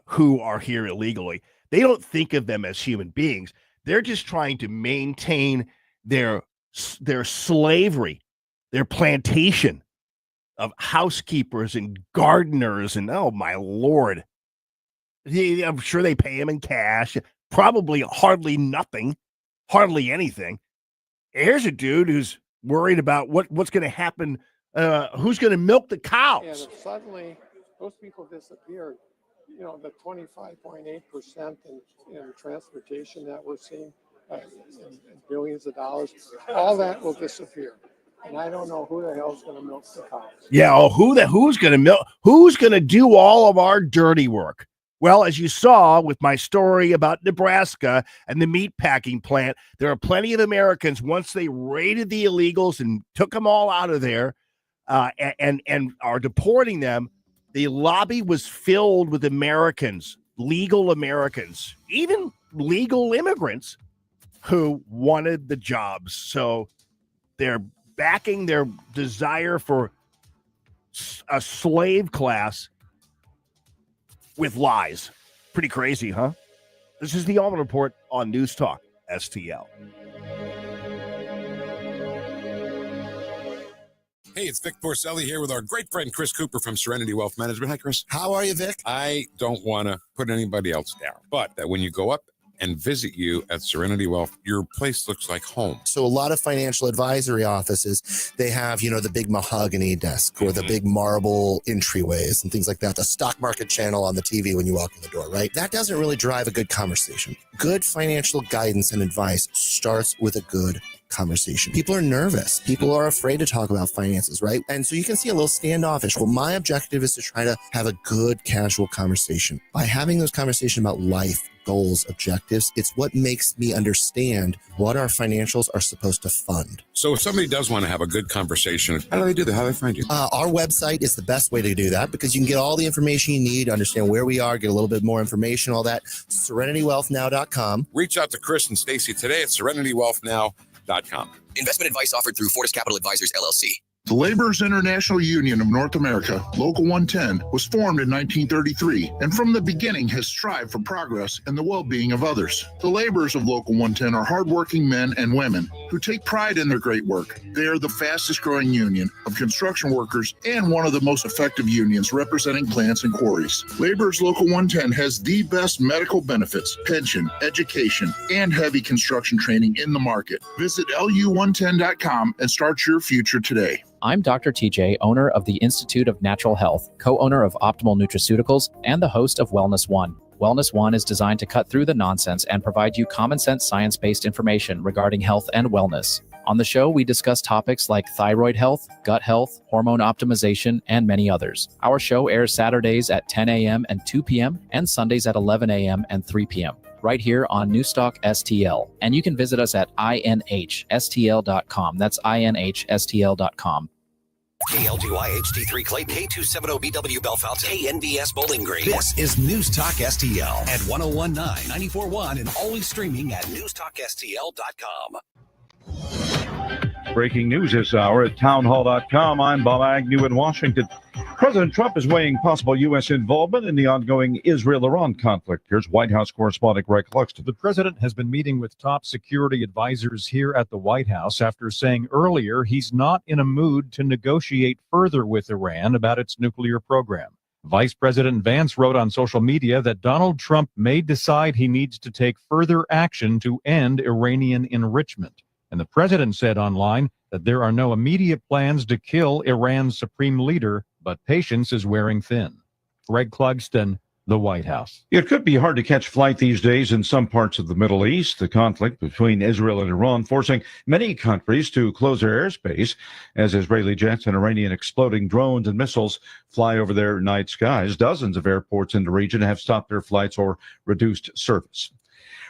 who are here illegally. They don't think of them as human beings. They're just trying to maintain their slavery, their plantation of housekeepers and gardeners. And oh my Lord, I'm sure they pay him in cash, probably hardly anything. Here's a dude who's worried about what's going to happen. Who's going to milk the cows? And if suddenly those people disappeared, the 25.8% in transportation that we're seeing, in billions of dollars, all that will disappear. And I don't know who the hell's going to milk the cows. Yeah, who's going to milk? Who's going to do all of our dirty work? Well, as you saw with my story about Nebraska and the meat packing plant, there are plenty of Americans, once they raided the illegals and took them all out of there and are deporting them, the lobby was filled with Americans, legal Americans, even legal immigrants who wanted the jobs. So they're backing their desire for a slave class with lies. Pretty crazy, huh? This is the Allman Report on News Talk STL. Hey, it's Vic Porcelli here with our great friend Chris Cooper from Serenity Wealth Management. Hi, Chris. How are you, Vic? I don't want to put anybody else down, but when you go up and visit you at Serenity Wealth, your place looks like home. So a lot of financial advisory offices, they have, the big mahogany desk or the big marble entryways and things like that. The stock market channel on the TV when you walk in the door, right? That doesn't really drive a good conversation. Good financial guidance and advice starts with a good conversation. People are nervous. People are afraid to talk about finances, right? And so you can see a little standoffish. Well, my objective is to try to have a good, casual conversation. By having those conversations about life, goals, objectives, it's what makes me understand what our financials are supposed to fund. So if somebody does want to have a good conversation, how do they do that? How do they find you? Our website is the best way to do that because you can get all the information you need to understand where we are, get a little bit more information, all that. SerenityWealthNow.com. Reach out to Chris and Stacy today at SerenityWealthNow.com. Investment advice offered through Fortis Capital Advisors, LLC. The Laborers International Union of North America, Local 110, was formed in 1933 and from the beginning has strived for progress and the well-being of others. The laborers of Local 110 are hardworking men and women who take pride in their great work. They are the fastest growing union of construction workers and one of the most effective unions representing plants and quarries. Laborers Local 110 has the best medical benefits, pension, education, and heavy construction training in the market. Visit lu110.com and start your future today. I'm Dr. TJ, owner of the Institute of Natural Health, co-owner of Optimal Nutraceuticals, and the host of Wellness One. Wellness One is designed to cut through the nonsense and provide you common sense science-based information regarding health and wellness. On the show, we discuss topics like thyroid health, gut health, hormone optimization, and many others. Our show airs Saturdays at 10 a.m. and 2 p.m. and Sundays at 11 a.m. and 3 p.m. right here on Newstalk STL. And you can visit us at inhstl.com. That's inhstl.com. KLGY HD3 Clayton, K270BW Bellefonte, KNBS Bowling Green. This is News Talk STL at 1019, 94.1, and always streaming at newstalkstl.com. Breaking news this hour at townhall.com. I'm Bob Agnew in Washington. President Trump is weighing possible U.S. involvement in the ongoing Israel-Iran conflict. Here's White House correspondent Greg Cluxton. The president has been meeting with top security advisors here at the White House after saying earlier he's not in a mood to negotiate further with Iran about its nuclear program. Vice President Vance wrote on social media that Donald Trump may decide he needs to take further action to end Iranian enrichment. And the president said online that there are no immediate plans to kill Iran's supreme leader, but patience is wearing thin. Greg Clugston, the White House. It could be hard to catch flight these days in some parts of the Middle East. The conflict between Israel and Iran forcing many countries to close their airspace as Israeli jets and Iranian exploding drones and missiles fly over their night skies. Dozens of airports in the region have stopped their flights or reduced service.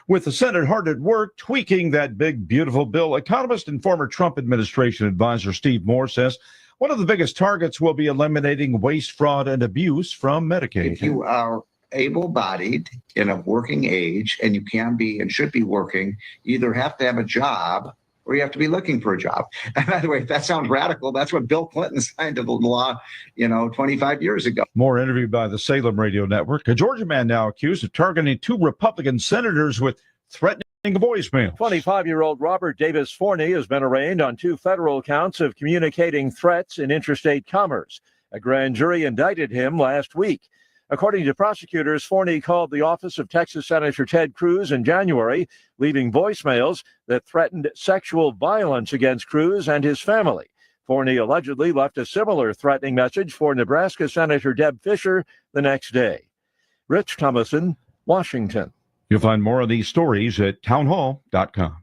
With the Senate hard at work tweaking that big, beautiful bill, economist and former Trump administration advisor Steve Moore says one of the biggest targets will be eliminating waste, fraud, and abuse from Medicaid. If you are able-bodied in a working age and you can be and should be working, you either have to have a job or you have to be looking for a job. And by the way, if that sounds radical, that's what Bill Clinton signed into the law, 25 years ago. More interviewed by the Salem Radio Network. A Georgia man now accused of targeting two Republican senators with threatening voicemail. 25-year-old Robert Davis Forney has been arraigned on 2 federal counts of communicating threats in interstate commerce. A grand jury indicted him last week. According to prosecutors, Forney called the office of Texas Senator Ted Cruz in January, leaving voicemails that threatened sexual violence against Cruz and his family. Forney allegedly left a similar threatening message for Nebraska Senator Deb Fischer the next day. Rich Thomason, Washington. You'll find more of these stories at townhall.com.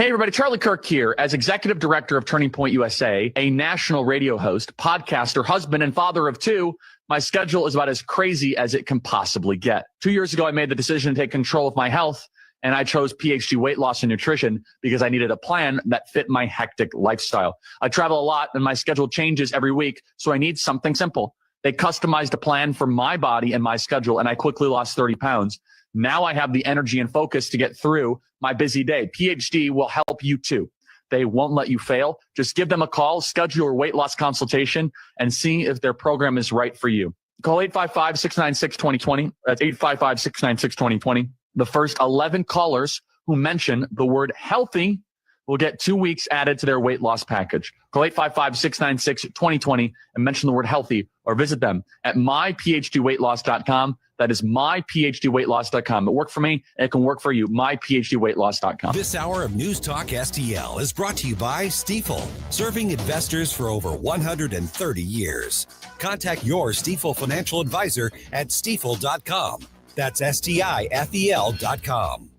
Hey, everybody. Charlie Kirk here. As executive director of Turning Point USA, a national radio host, podcaster, husband, and father of two, my schedule is about as crazy as it can possibly get. 2 years ago, I made the decision to take control of my health, and I chose PhD Weight Loss and Nutrition because I needed a plan that fit my hectic lifestyle. I travel a lot, and my schedule changes every week, so I need something simple. They customized a plan for my body and my schedule, and I quickly lost 30 pounds. Now I have the energy and focus to get through my busy day. PhD will help you too. They won't let you fail. Just give them a call, schedule your weight loss consultation, and see if their program is right for you. Call 855-696-2020. That's 855-696-2020. The first 11 callers who mention the word healthy will get 2 weeks added to their weight loss package. Call 855-696-2020 and mention the word healthy, or visit them at myphdweightloss.com. That is myphdweightloss.com. It worked for me, and it can work for you. myphdweightloss.com. This hour of News Talk STL is brought to you by Stifel, serving investors for over 130 years. Contact your Stifel financial advisor at stifel.com. That's STIFEL.com.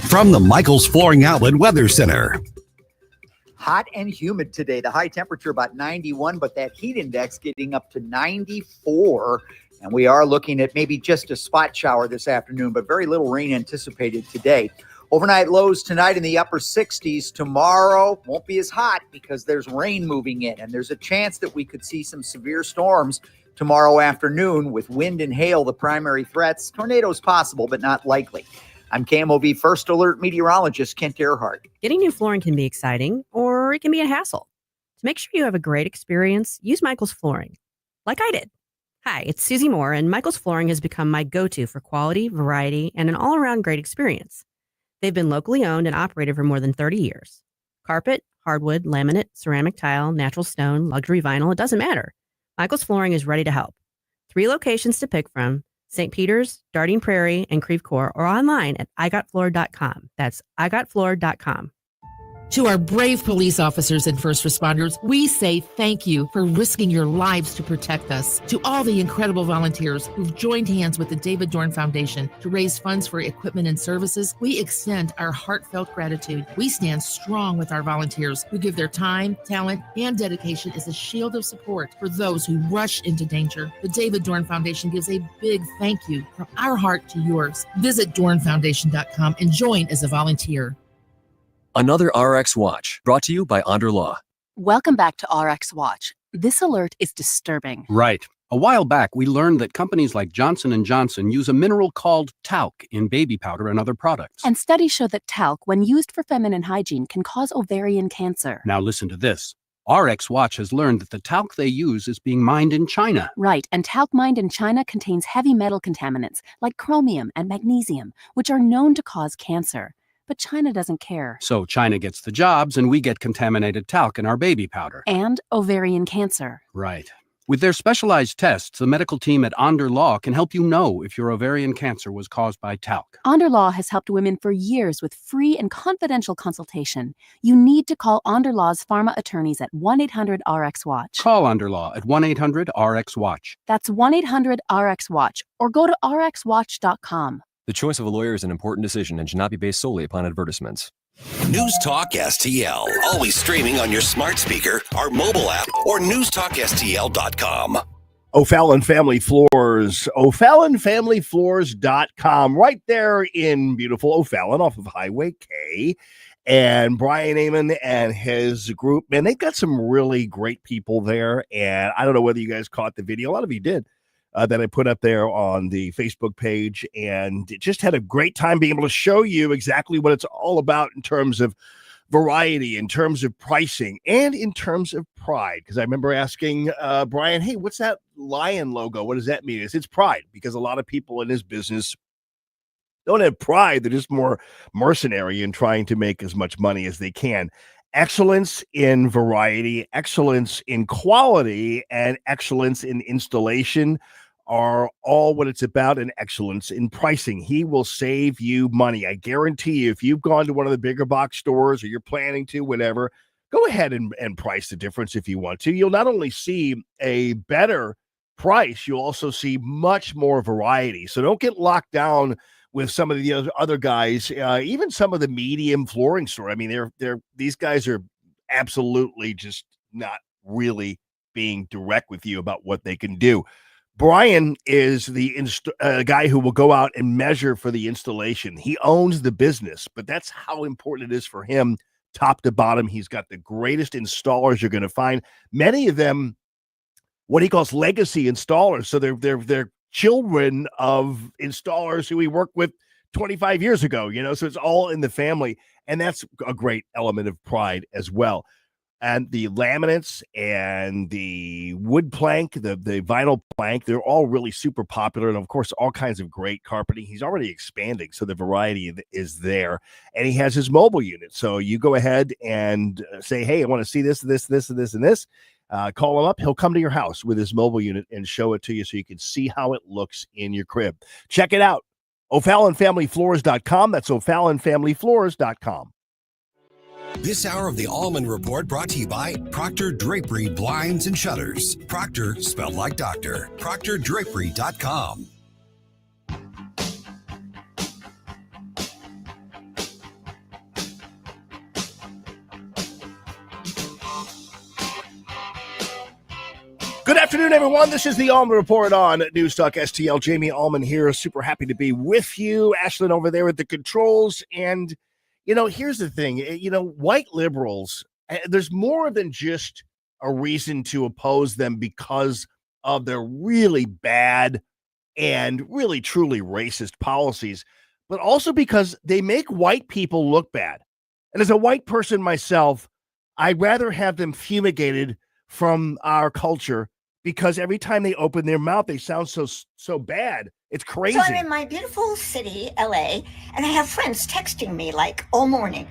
From the Michaels Flooring Outlet Weather Center. Hot and humid today. The high temperature about 91, but that heat index getting up to 94. And we are looking at maybe just a spot shower this afternoon, but very little rain anticipated today. Overnight lows tonight in the upper 60s. Tomorrow won't be as hot because there's rain moving in, and there's a chance that we could see some severe storms tomorrow afternoon with wind and hail, the primary threats. Tornadoes possible, but not likely. I'm KMOV First Alert meteorologist Kent Earhart. Getting new flooring can be exciting, or it can be a hassle. To make sure you have a great experience, use Michaels Flooring, like I did. Hi, it's Susie Moore, and Michaels Flooring has become my go-to for quality, variety, and an all-around great experience. They've been locally owned and operated for more than 30 years. Carpet, hardwood, laminate, ceramic tile, natural stone, luxury vinyl, it doesn't matter. Michaels Flooring is ready to help. 3 locations to pick from: St. Peter's, Darting Prairie, and Creve Coeur, or online at igotfloor.com. That's igotfloor.com. To our brave police officers and first responders, we say thank you for risking your lives to protect us. To all the incredible volunteers who've joined hands with the David Dorn Foundation to raise funds for equipment and services, we extend our heartfelt gratitude. We stand strong with our volunteers who give their time, talent, and dedication as a shield of support for those who rush into danger. The David Dorn Foundation gives a big thank you from our heart to yours. Visit dornfoundation.com and join as a volunteer. Another RX Watch, brought to you by Onder Law. Welcome back to RX Watch. This alert is disturbing. Right. A while back, we learned that companies like Johnson & Johnson use a mineral called talc in baby powder and other products. And studies show that talc, when used for feminine hygiene, can cause ovarian cancer. Now listen to this. RX Watch has learned that the talc they use is being mined in China. Right, and talc mined in China contains heavy metal contaminants like chromium and magnesium, which are known to cause cancer. But China doesn't care. So China gets the jobs and we get contaminated talc in our baby powder. And ovarian cancer. Right. With their specialized tests, the medical team at Onder Law can help you know if your ovarian cancer was caused by talc. Onder Law has helped women for years with free and confidential consultation. You need to call Onder Law's pharma attorneys at 1-800-RX-WATCH. Call Onder Law at 1-800-RX-WATCH. That's 1-800-RX-WATCH, or go to rxwatch.com. The choice of a lawyer is an important decision and should not be based solely upon advertisements. News Talk STL. Always streaming on your smart speaker, our mobile app, or newstalkstl.com. O'Fallon Family Floors. O'FallonFamilyFloors.com. Right there in beautiful O'Fallon off of Highway K. And Brian Amon and his group, man, they've got some really great people there. And I don't know whether you guys caught the video. A lot of you did. That I put up there on the Facebook page, and it just had a great time being able to show you exactly what it's all about in terms of variety, in terms of pricing, and in terms of pride. Because I remember asking Brian, hey, what's that lion logo? What does that mean? It's pride, because a lot of people in this business don't have pride. They're just more mercenary in trying to make as much money as they can. Excellence in variety, excellence in quality, and excellence in installation are all what it's about, and excellence in pricing. He will save you money. I guarantee you, if you've gone to one of the bigger box stores or you're planning to, whatever, go ahead and price the difference if you want to. You'll not only see a better price, you'll also see much more variety. So don't get locked down with some of the other guys, even some of the medium flooring store. I mean, these guys are absolutely just not really being direct with you about what they can do. Brian is the guy who will go out and measure for the installation. He owns the business, but that's how important it is for him, top to bottom. He's got the greatest installers you're going to find. Many of them, what he calls legacy installers. So they're children of installers who he worked with 25 years ago, so it's all in the family. And that's a great element of pride as well. And the laminates and the wood plank, the vinyl plank, they're all really super popular. And, of course, all kinds of great carpeting. He's already expanding, so the variety is there. And he has his mobile unit. So you go ahead and say, hey, I want to see this, and this. Call him up. He'll come to your house with his mobile unit and show it to you so you can see how it looks in your crib. Check it out. O'FallonFamilyFloors.com. That's O'FallonFamilyFloors.com. This hour of the Allman Report brought to you by Proctor Drapery Blinds and Shutters. Proctor, spelled like doctor. ProctorDrapery.com. Good afternoon, everyone. This is the Allman Report on News Talk STL. Jamie Allman here. Super happy to be with you. Ashlyn over there at the controls. And here's the thing, white liberals, there's more than just a reason to oppose them because of their really bad and really truly racist policies, but also because they make white people look bad. And as a white person myself, I'd rather have them fumigated from our culture because every time they open their mouth, they sound so bad. It's crazy. So I'm in my beautiful city, LA, and I have friends texting me like all morning.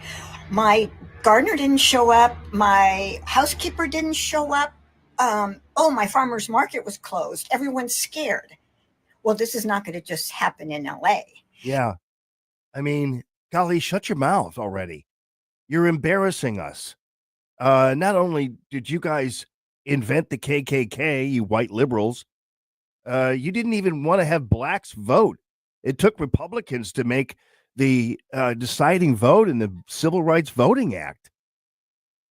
My gardener didn't show up. My housekeeper didn't show up. My farmer's market was closed. Everyone's scared. Well, this is not going to just happen in LA. Yeah. I mean, golly, shut your mouth already. You're embarrassing us. Not only did you guys invent the KKK, you white liberals, you didn't even want to have blacks vote. It took Republicans to make the deciding vote in the Civil Rights Voting Act.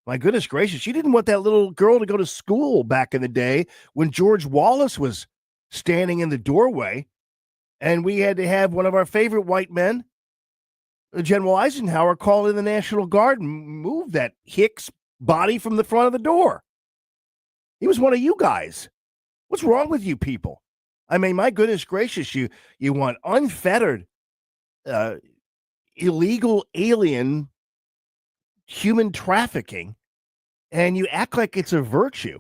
My goodness gracious, you didn't want that little girl to go to school back in the day when George Wallace was standing in the doorway, and we had to have one of our favorite white men, General Eisenhower, call in the National Guard and move that Hicks body from the front of the door. He was one of you guys. What's wrong with you people? I mean, my goodness gracious, you want unfettered, illegal alien human trafficking, and you act like it's a virtue.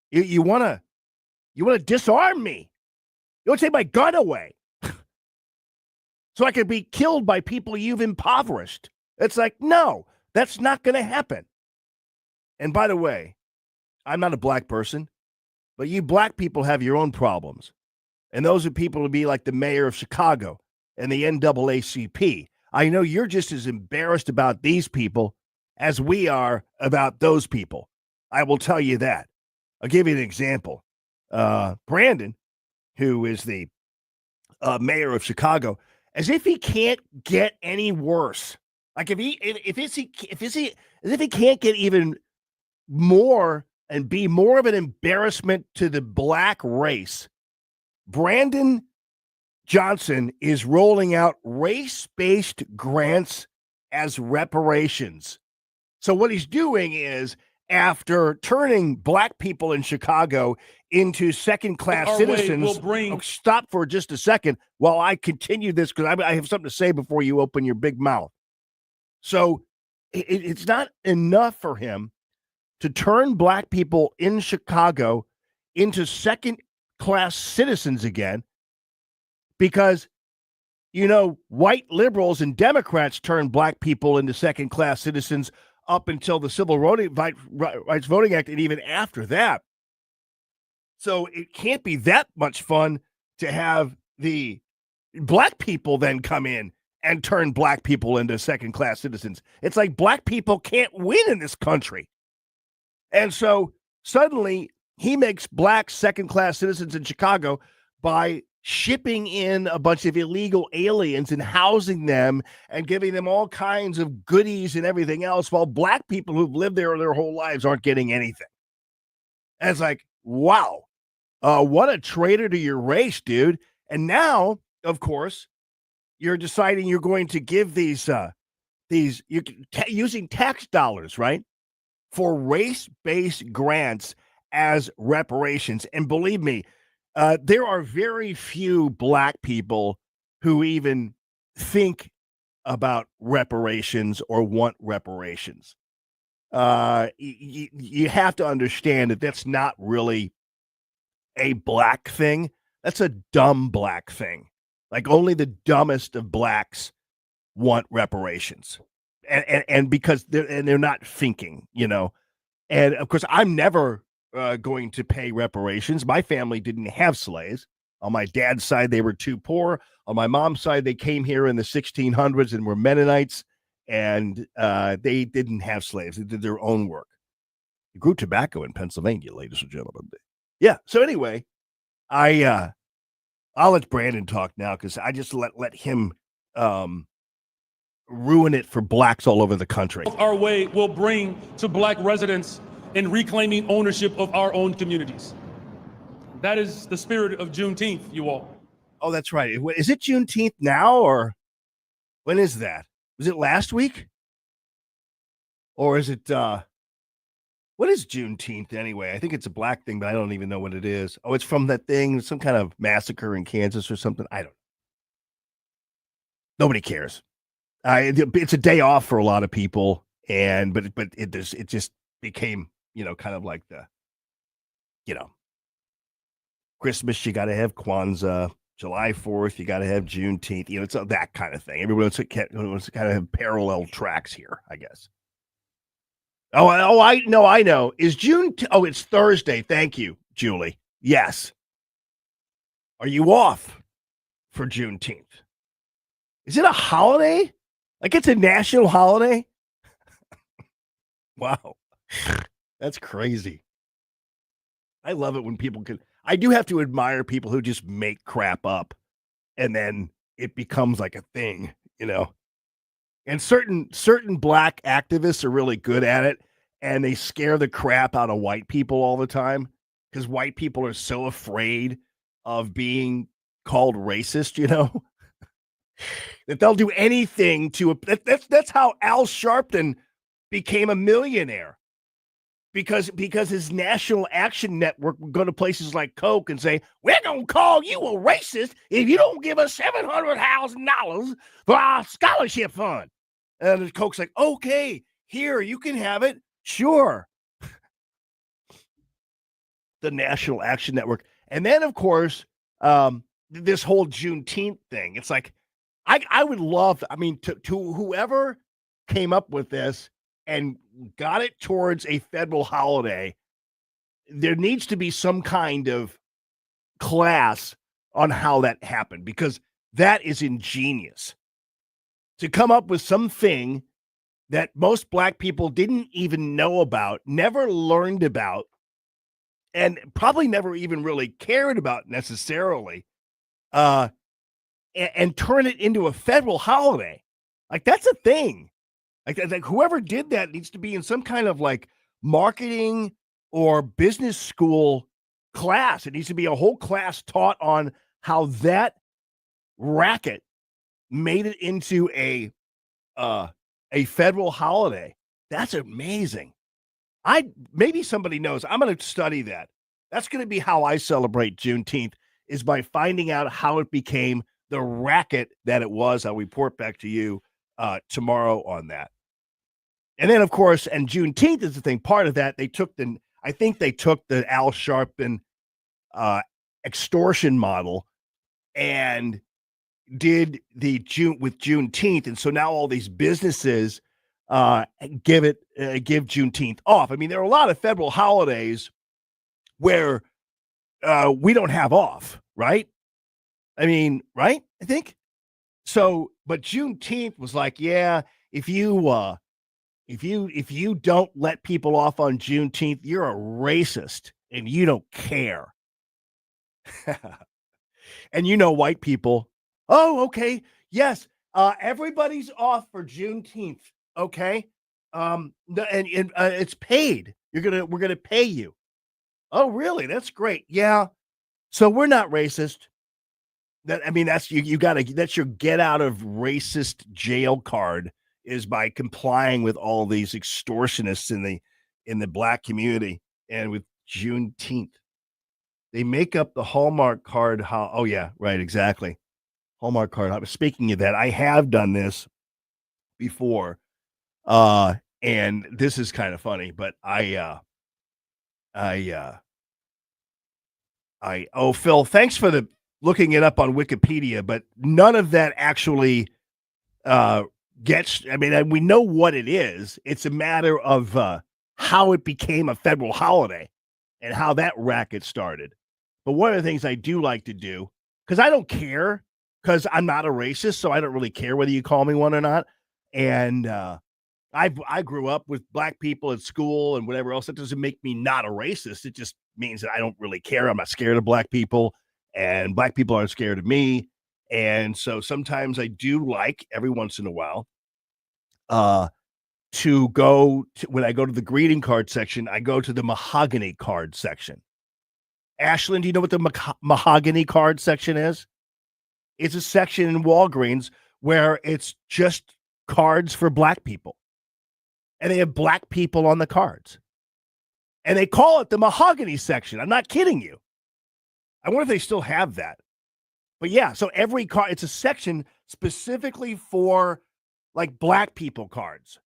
You want to disarm me. You want to take my gun away so I could be killed by people you've impoverished. It's like, no, that's not going to happen. And by the way, I'm not a black person, but you black people have your own problems. And those are people to be like the mayor of Chicago and the NAACP. I know you're just as embarrassed about these people as we are about those people. I will tell you that. I'll give you an example. Brandon, who is the mayor of Chicago, as if he can't get any worse. Like if he can't get even more and be more of an embarrassment to the black race, Brandon Johnson is rolling out race-based grants as reparations. So what he's doing is, after turning black people in Chicago into second-class citizens, stop for just a second while I continue this, because I have something to say before you open your big mouth. So it's not enough for him to turn black people in Chicago into second-class citizens again, because, white liberals and Democrats turned black people into second-class citizens up until the Civil Rights Voting Act, and even after that. So it can't be that much fun to have the black people then come in and turn black people into second-class citizens. It's like black people can't win in this country. And so suddenly he makes black second-class citizens in Chicago by shipping in a bunch of illegal aliens and housing them and giving them all kinds of goodies and everything else, while black people who've lived there their whole lives aren't getting anything. And it's like, wow, what a traitor to your race, dude. And now, of course, you're deciding you're going to give these using tax dollars, right, for race-based grants as reparations. And believe me, there are very few black people who even think about reparations or want reparations. You have to understand that that's not really a black thing. That's a dumb black thing. Like, only the dumbest of blacks want reparations. And because they're not thinking, And of course, I'm never going to pay reparations. My family didn't have slaves. On my dad's side, they were too poor. On my mom's side, they came here in the 1600s and were Mennonites, and they didn't have slaves. They did their own work. They grew tobacco in Pennsylvania, ladies and gentlemen. Yeah. So anyway, I'll let Brandon talk now, because I just let him ruin it for blacks all over the country. Our way will bring to black residents in reclaiming ownership of our own communities. That is the spirit of Juneteenth, you all. Oh, that's right. Is it Juneteenth now, or when is that? Was it last week? Or is it, what is Juneteenth anyway? I think it's a black thing, but I don't even know what it is. Oh, it's from that thing, some kind of massacre in Kansas or something. I don't know. Nobody cares. It's a day off for a lot of people, but it just became, kind of like the, Christmas, you got to have Kwanzaa. July 4th, you got to have Juneteenth. It's that kind of thing. Everyone wants to kind of have parallel tracks here, I guess. I know. Is June? It's Thursday. Thank you, Julie. Yes. Are you off for Juneteenth? Is it a holiday? Like, it's a national holiday? Wow. That's crazy. I love it when people can. I do have to admire people who just make crap up and then it becomes like a thing, And certain black activists are really good at it, and they scare the crap out of white people all the time, because white people are so afraid of being called racist, that they'll do anything to. That's how Al Sharpton became a millionaire. Because his National Action Network would go to places like Coke and say, we're going to call you a racist if you don't give us $700,000 for our scholarship fund. And Coke's like, okay, here, you can have it. Sure. The National Action Network. And then, of course, this whole Juneteenth thing. It's like, I would love, to whoever came up with this and got it towards a federal holiday, there needs to be some kind of class on how that happened, because that is ingenious. To come up with something that most black people didn't even know about, never learned about, and probably never even really cared about necessarily, and turn it into a federal holiday. Like, that's a thing. Like whoever did that needs to be in some kind of like marketing or business school class. It needs to be a whole class taught on how that racket made it into a federal holiday. That's amazing. Maybe somebody knows. I'm going to study that. That's going to be how I celebrate Juneteenth, is by finding out how it became the racket that it was. I'll report back to you tomorrow on that. And then, of course, and Juneteenth is the thing. Part of that, they took the Al Sharpton extortion model and did the Juneteenth, and so now all these businesses give Juneteenth off. There are a lot of federal holidays where we don't have off, right? Right? I think so. But Juneteenth was like, yeah, if you don't let people off on Juneteenth, you're a racist and you don't care. And white people, okay, yes, everybody's off for Juneteenth, okay? And it's paid. We're gonna pay you. Oh, really? That's great. Yeah. So we're not racist. That's you gotta, that's your get out of racist jail card, is by complying with all these extortionists in the black community. And with Juneteenth, they make up the Hallmark card. Oh yeah, right, exactly. Hallmark card. Speaking of that, I have done this before. And this is kind of funny, but Phil, thanks for looking it up on Wikipedia, but none of that actually gets. We know what it is. It's a matter of how it became a federal holiday and how that racket started. But one of the things I do like to do, because I don't care, because I'm not a racist, so I don't really care whether you call me one or not. And I grew up with black people at school and whatever else. That doesn't make me not a racist. It just means that I don't really care. I'm not scared of black people, and black people aren't scared of me. And so sometimes I do like, every once in a while, to go to, when I go to the greeting card section, I go to the mahogany card section. Ashlyn, do you know what the mahogany card section is? It's a section in Walgreens where it's just cards for black people. And they have black people on the cards. And they call it the mahogany section. I'm not kidding you. I wonder if they still have that. But yeah, so every card, it's a section specifically for like black people cards.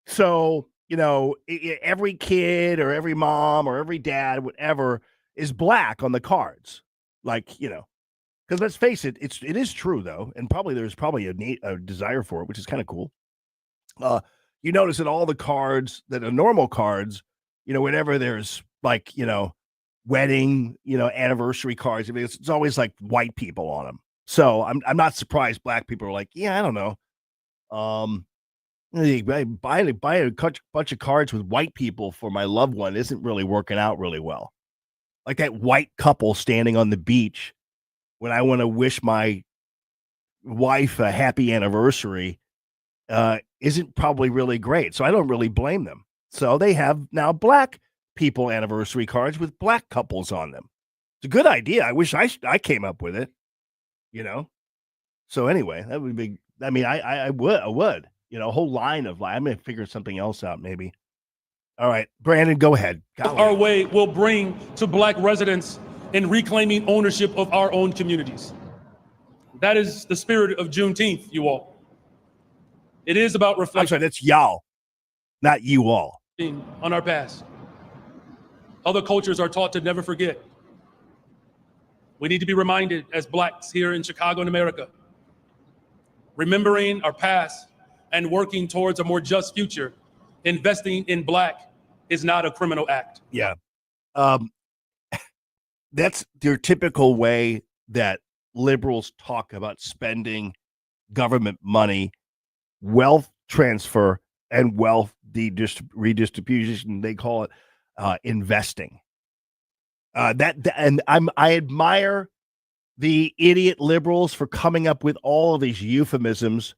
So, every kid or every mom or every dad, whatever, is black on the cards. Like, because let's face it, it is true though. And there's probably a desire for it, which is kind of cool. You notice that all the cards that are normal cards, whenever there's like, wedding, anniversary cards, it's always like white people on them. So I'm not surprised black people are like, yeah, I don't know. Buying a bunch of cards with white people for my loved one isn't really working out really well. Like that white couple standing on the beach when I want to wish my wife a happy anniversary isn't probably really great. So I don't really blame them. So they have now black people anniversary cards with black couples on them. It's a good idea. I wish I came up with it, So anyway, that would be, I would, a whole line of, I'm going to figure something else out maybe. All right, Brandon, go ahead. Our way will bring to black residents in reclaiming ownership of our own communities. That is the spirit of Juneteenth, you all. It is about reflecting. I'm sorry, that's y'all, not you all. On our past. Other cultures are taught to never forget. We need to be reminded as blacks here in Chicago and America, remembering our past and working towards a more just future. Investing in black is not a criminal act. Yeah. That's their typical way that liberals talk about spending government money, wealth transfer, and wealth redistribution. They call it investing. And I admire the idiot liberals for coming up with all of these euphemisms.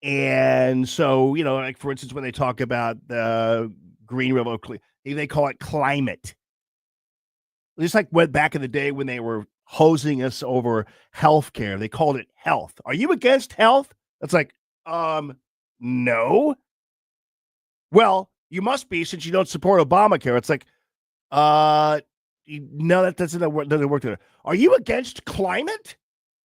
And so, like for instance, when they talk about the Green Revolution, they call it climate. Just like back in the day when they were hosing us over healthcare, they called it health. Are you against health? It's like, no. Well, you must be, since you don't support Obamacare. It's like, no, that doesn't work there. Are you against climate?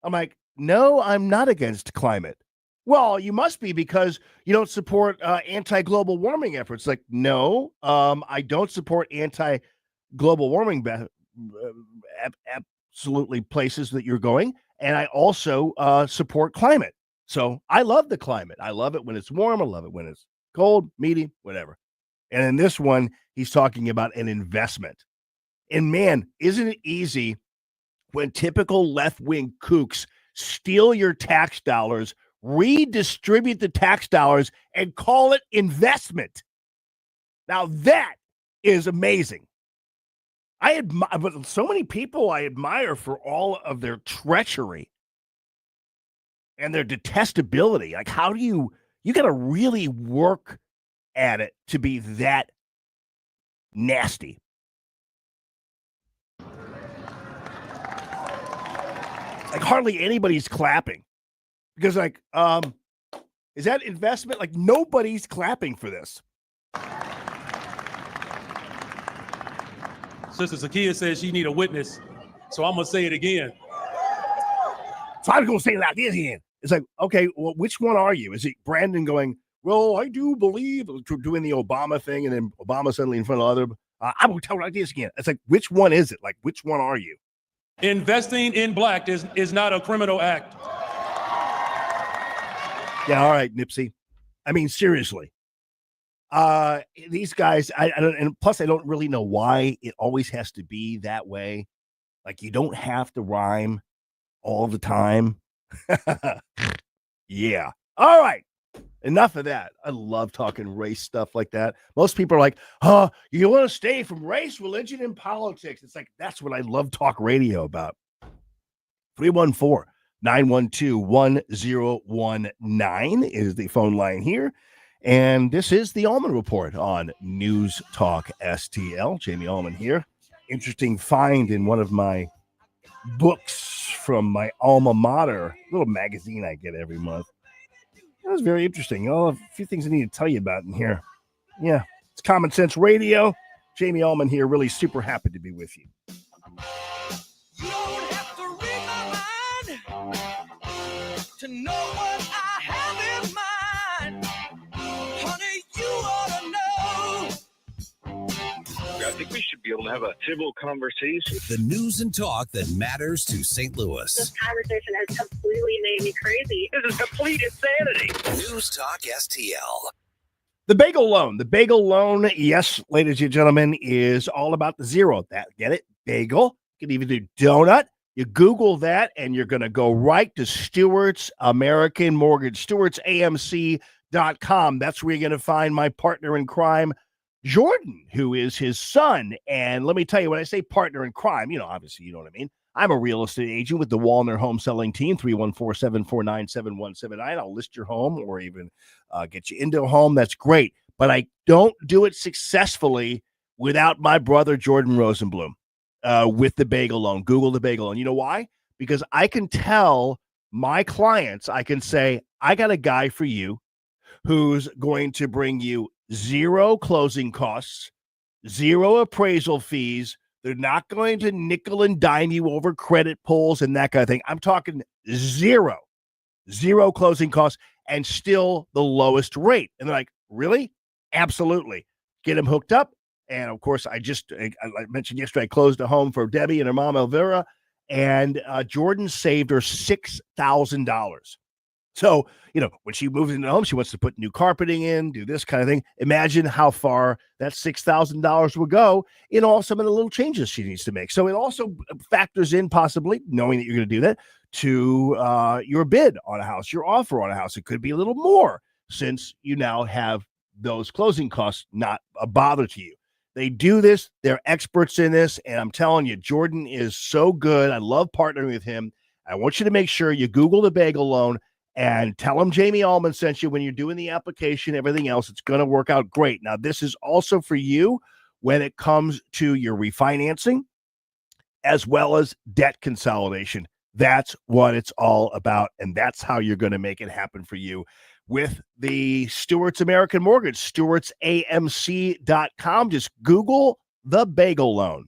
I'm like, no, I'm not against climate. Well, you must be because you don't support anti-global warming efforts. Like, no, I don't support anti-global warming absolutely places that you're going. And I also support climate. So I love the climate. I love it when it's warm. I love it when it's cold, medium, whatever. And in this one, he's talking about an investment. And man, isn't it easy when typical left-wing kooks steal your tax dollars, redistribute the tax dollars, and call it investment? Now that is amazing. I admire, but so many people I admire for all of their treachery and their detestability. Like, how do you got to really work at it to be that nasty. Like, hardly anybody's clapping because, like, is that investment? Like, nobody's clapping for this. Sister Zakiya says she need a witness, so I'm gonna say it again. So I'm gonna say it like this again. It's like, okay, well, which one are you? Is it Brandon going, well, I do believe, doing the Obama thing, and then Obama suddenly in front of other, I'm gonna tell it like this again. It's like, which one is it? Like, which one are you? Investing in black is not a criminal act. Yeah, all right, Nipsey. I mean, seriously. These guys, I don't, and plus I don't really know why it always has to be that way. Like, you don't have to rhyme all the time. Yeah. All right. Enough of that. I love talking race stuff like that. Most people are like, you want to stay from race, religion, and politics. It's like, that's what I love talk radio about. 314-912-1019 is the phone line here. And this is the Allman Report on News Talk STL. Jamie Allman here. Interesting find in one of my books from my alma mater, little magazine I get every month. That was very interesting. A few things I need to tell you about in here. Yeah, it's Common Sense Radio. Jamie Allman here, really super happy to be with you. You don't have to read my mind to know what I have in mind. Honey, you ought to know. I think we should be able to have a civil conversation. The news and talk that matters to St. Louis. This conversation has completely made me crazy. This is complete insanity. News Talk STL. The bagel loan. The bagel loan, yes, ladies and gentlemen, is all about the zero. That, get it? Bagel. You can even do donut. You Google that, and you're going to go right to Stewart's American Mortgage, Stewart'sAMC.com. That's where you're going to find my partner in crime, Jordan, who is his son. And let me tell you, when I say partner in crime, obviously, you know what I mean. I'm a real estate agent with the Walner Home Selling Team, 314-749-7179. I'll list your home or even get you into a home. That's great. But I don't do it successfully without my brother, Jordan Rosenblum, with the bagel loan. Google the bagel loan. You know why? Because I can tell my clients, I can say, I got a guy for you who's going to bring you zero closing costs, zero appraisal fees. They're not going to nickel and dime you over credit pulls and that kind of thing. I'm talking zero closing costs and still the lowest rate. And they're like, really? Absolutely. Get them hooked up. And of course, I mentioned yesterday, I closed a home for Debbie and her mom, Elvira, and Jordan saved her $6,000. So, when she moves into the home, she wants to put new carpeting in, do this kind of thing. Imagine how far that $6,000 will go in all some of the little changes she needs to make. So it also factors in, possibly knowing that you're going to do that, to your bid on a house, your offer on a house. It could be a little more since you now have those closing costs not a bother to you. They do this. They're experts in this. And I'm telling you, Jordan is so good. I love partnering with him. I want you to make sure you Google the bagel loan and tell them Jamie Allman sent you when you're doing the application, everything else. It's going to work out great. Now, this is also for you when it comes to your refinancing as well as debt consolidation. That's what it's all about. And that's how you're going to make it happen for you with the Stewart's American Mortgage, Stewart'sAMC.com. Just Google the bagel loan.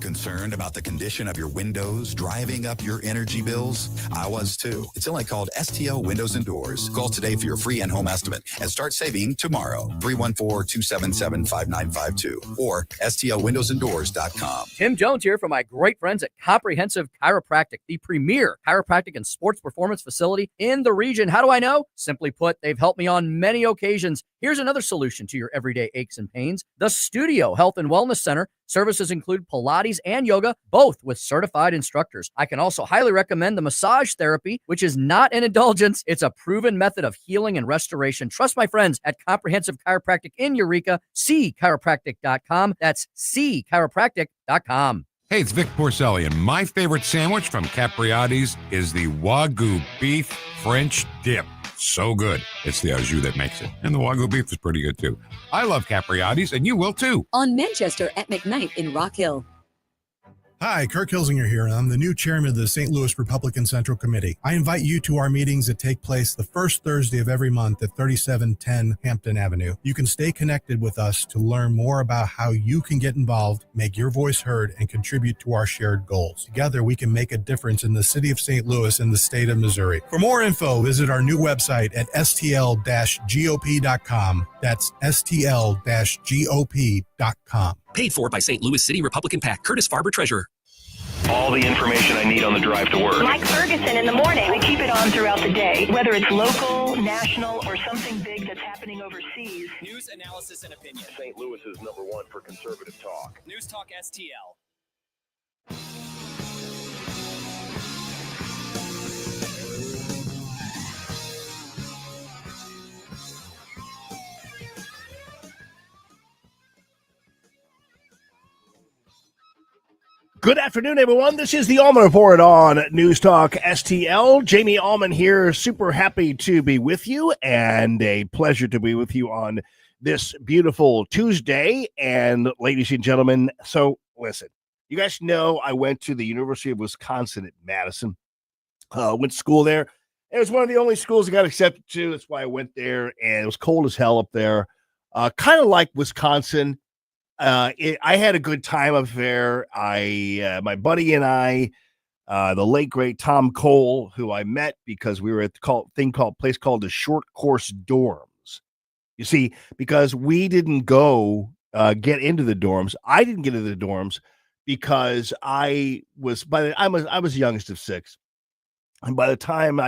Concerned about the condition of your windows driving up your energy bills? I was too. It's only called STL Windows and Doors. Call today for your free in-home estimate and start saving tomorrow. 314-277-5952 or STLWindowsandDoors.com. Tim Jones here from my great friends at Comprehensive Chiropractic, the premier chiropractic and sports performance facility in the region. How do I know? Simply put, they've helped me on many occasions. Here's another solution to your everyday aches and pains. The Studio Health and Wellness Center Services include Pilates and yoga, both with certified instructors. I can also highly recommend the massage therapy, which is not an indulgence. It's a proven method of healing and restoration. Trust my friends at Comprehensive Chiropractic in Eureka, cchiropractic.com. That's cchiropractic.com. Hey, it's Vic Porcelli, and my favorite sandwich from Capriati's is the Wagyu beef French dip. So good. It's the au jus that makes it. And the Wagyu beef is pretty good, too. I love Capriati's, and you will, too. On Manchester at McKnight in Rock Hill. Hi, Kirk Hilsinger here, and I'm the new chairman of the St. Louis Republican Central Committee. I invite you to our meetings that take place the first Thursday of every month at 3710 Hampton Avenue. You can stay connected with us to learn more about how you can get involved, make your voice heard, and contribute to our shared goals. Together, we can make a difference in the city of St. Louis and the state of Missouri. For more info, visit our new website at stl-gop.com. That's stl-gop.com. Paid for by St. Louis City Republican PAC. Curtis Farber, Treasurer. All the information I need on the drive to work. Mike Ferguson in the morning. I keep it on throughout the day, whether it's local, national, or something big that's happening overseas. News, analysis, and opinion. St. Louis is #1 for conservative talk. News Talk STL. Good afternoon, everyone. This is the Allman Report on News Talk STL. Jamie Allman here. Super happy to be with you, and a pleasure to be with you on this beautiful Tuesday. And ladies and gentlemen, so listen, you guys know I went to the University of Wisconsin at Madison. Went to school there. It was one of the only schools I got accepted to. That's why I went there, and it was cold as hell up there. Kind of like Wisconsin. I had a good time up there. My buddy and I, the late great Tom Cole, who I met because we were at the place called the Short Course Dorms. You see, because we didn't go get into the dorms. I didn't get into the dorms because I was youngest of six, and by the time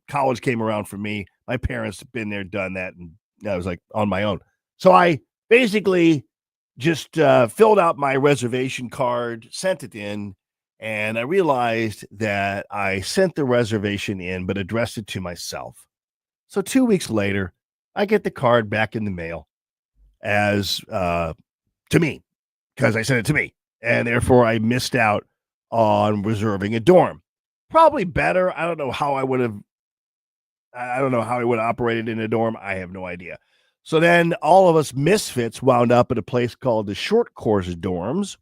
college came around for me, my parents had been there, done that, and I was like on my own. So I basically just filled out my reservation card, sent it in, and I realized that I sent the reservation in but addressed it to myself. So 2 weeks later, I get the card back in the mail as to me, because I sent it to me, and therefore I missed out on reserving a dorm. Probably better. I don't know how I would have operated in a dorm. I have no idea. So then all of us misfits wound up at a place called the Short Course Dorms.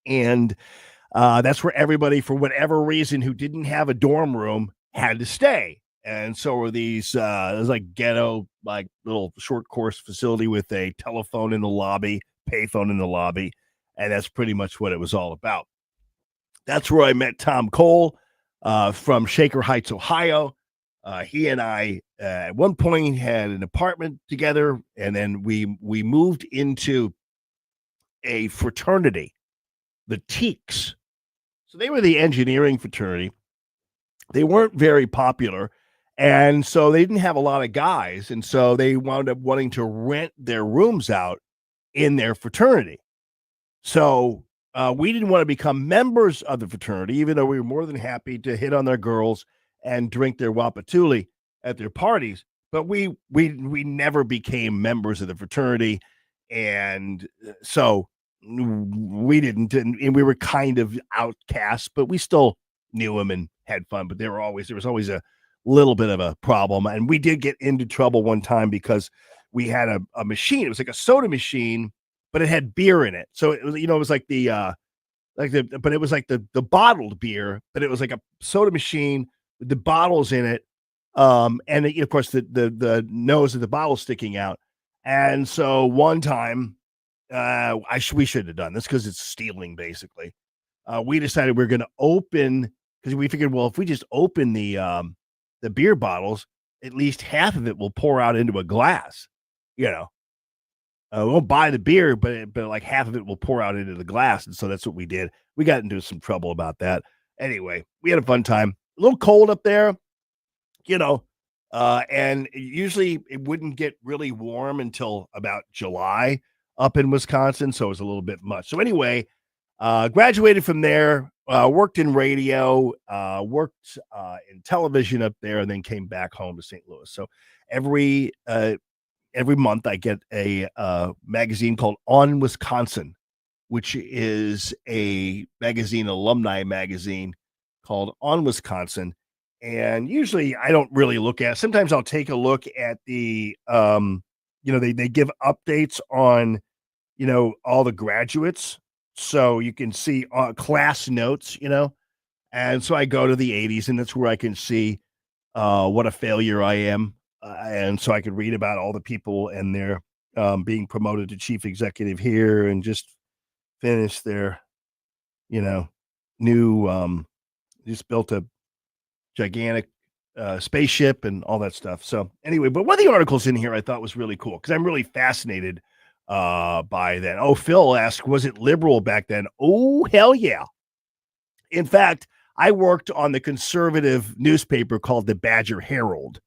And that's where everybody, for whatever reason, who didn't have a dorm room had to stay. And so were these, it was like ghetto, like little short course facility with a telephone in the lobby, payphone in the lobby. And that's pretty much what it was all about. That's where I met Tom Cole from Shaker Heights, Ohio. He and I at one point had an apartment together, and then we moved into a fraternity, the Teaks. So they were the engineering fraternity. They weren't very popular, and so they didn't have a lot of guys, and so they wound up wanting to rent their rooms out in their fraternity. So we didn't want to become members of the fraternity, even though we were more than happy to hit on their girls and drink their Wapatuli at their parties, but we never became members of the fraternity, and so we didn't, and we were kind of outcasts, but we still knew them and had fun. But there was always a little bit of a problem, and we did get into trouble one time because we had a machine. It was like a soda machine, but it had beer in it. So it was, it was like but it was like the bottled beer, but it was like a soda machine. The bottles in it, and of course the nose of the bottle sticking out. And so one time, we should have done this because it's stealing basically. We decided we were going to open, because we figured, well, if we just open the beer bottles, at least half of it will pour out into a glass. We won't buy the beer, but like half of it will pour out into the glass, and so that's what we did. We got into some trouble about that. Anyway, we had a fun time. A little cold up there, and usually it wouldn't get really warm until about July. up in Wisconsin, so it was a little bit much. So anyway, graduated from there, worked in radio, worked in television up there, and then came back home to St. Louis. So every month I get a magazine called On Wisconsin, which is a magazine, alumni magazine called On Wisconsin. And usually I don't really look at it. Sometimes I'll take a look at the, they give updates on, all the graduates. So you can see class notes, and so I go to the 80s, and that's where I can see what a failure I am. And so I could read about all the people and their being promoted to chief executive here and just finish their, new, just built a gigantic spaceship and all that stuff. So anyway, but one of the articles in here I thought was really cool because I'm really fascinated by that. Oh, Phil asked, was it liberal back then? Oh, hell yeah. In fact, I worked on the conservative newspaper called the Badger Herald.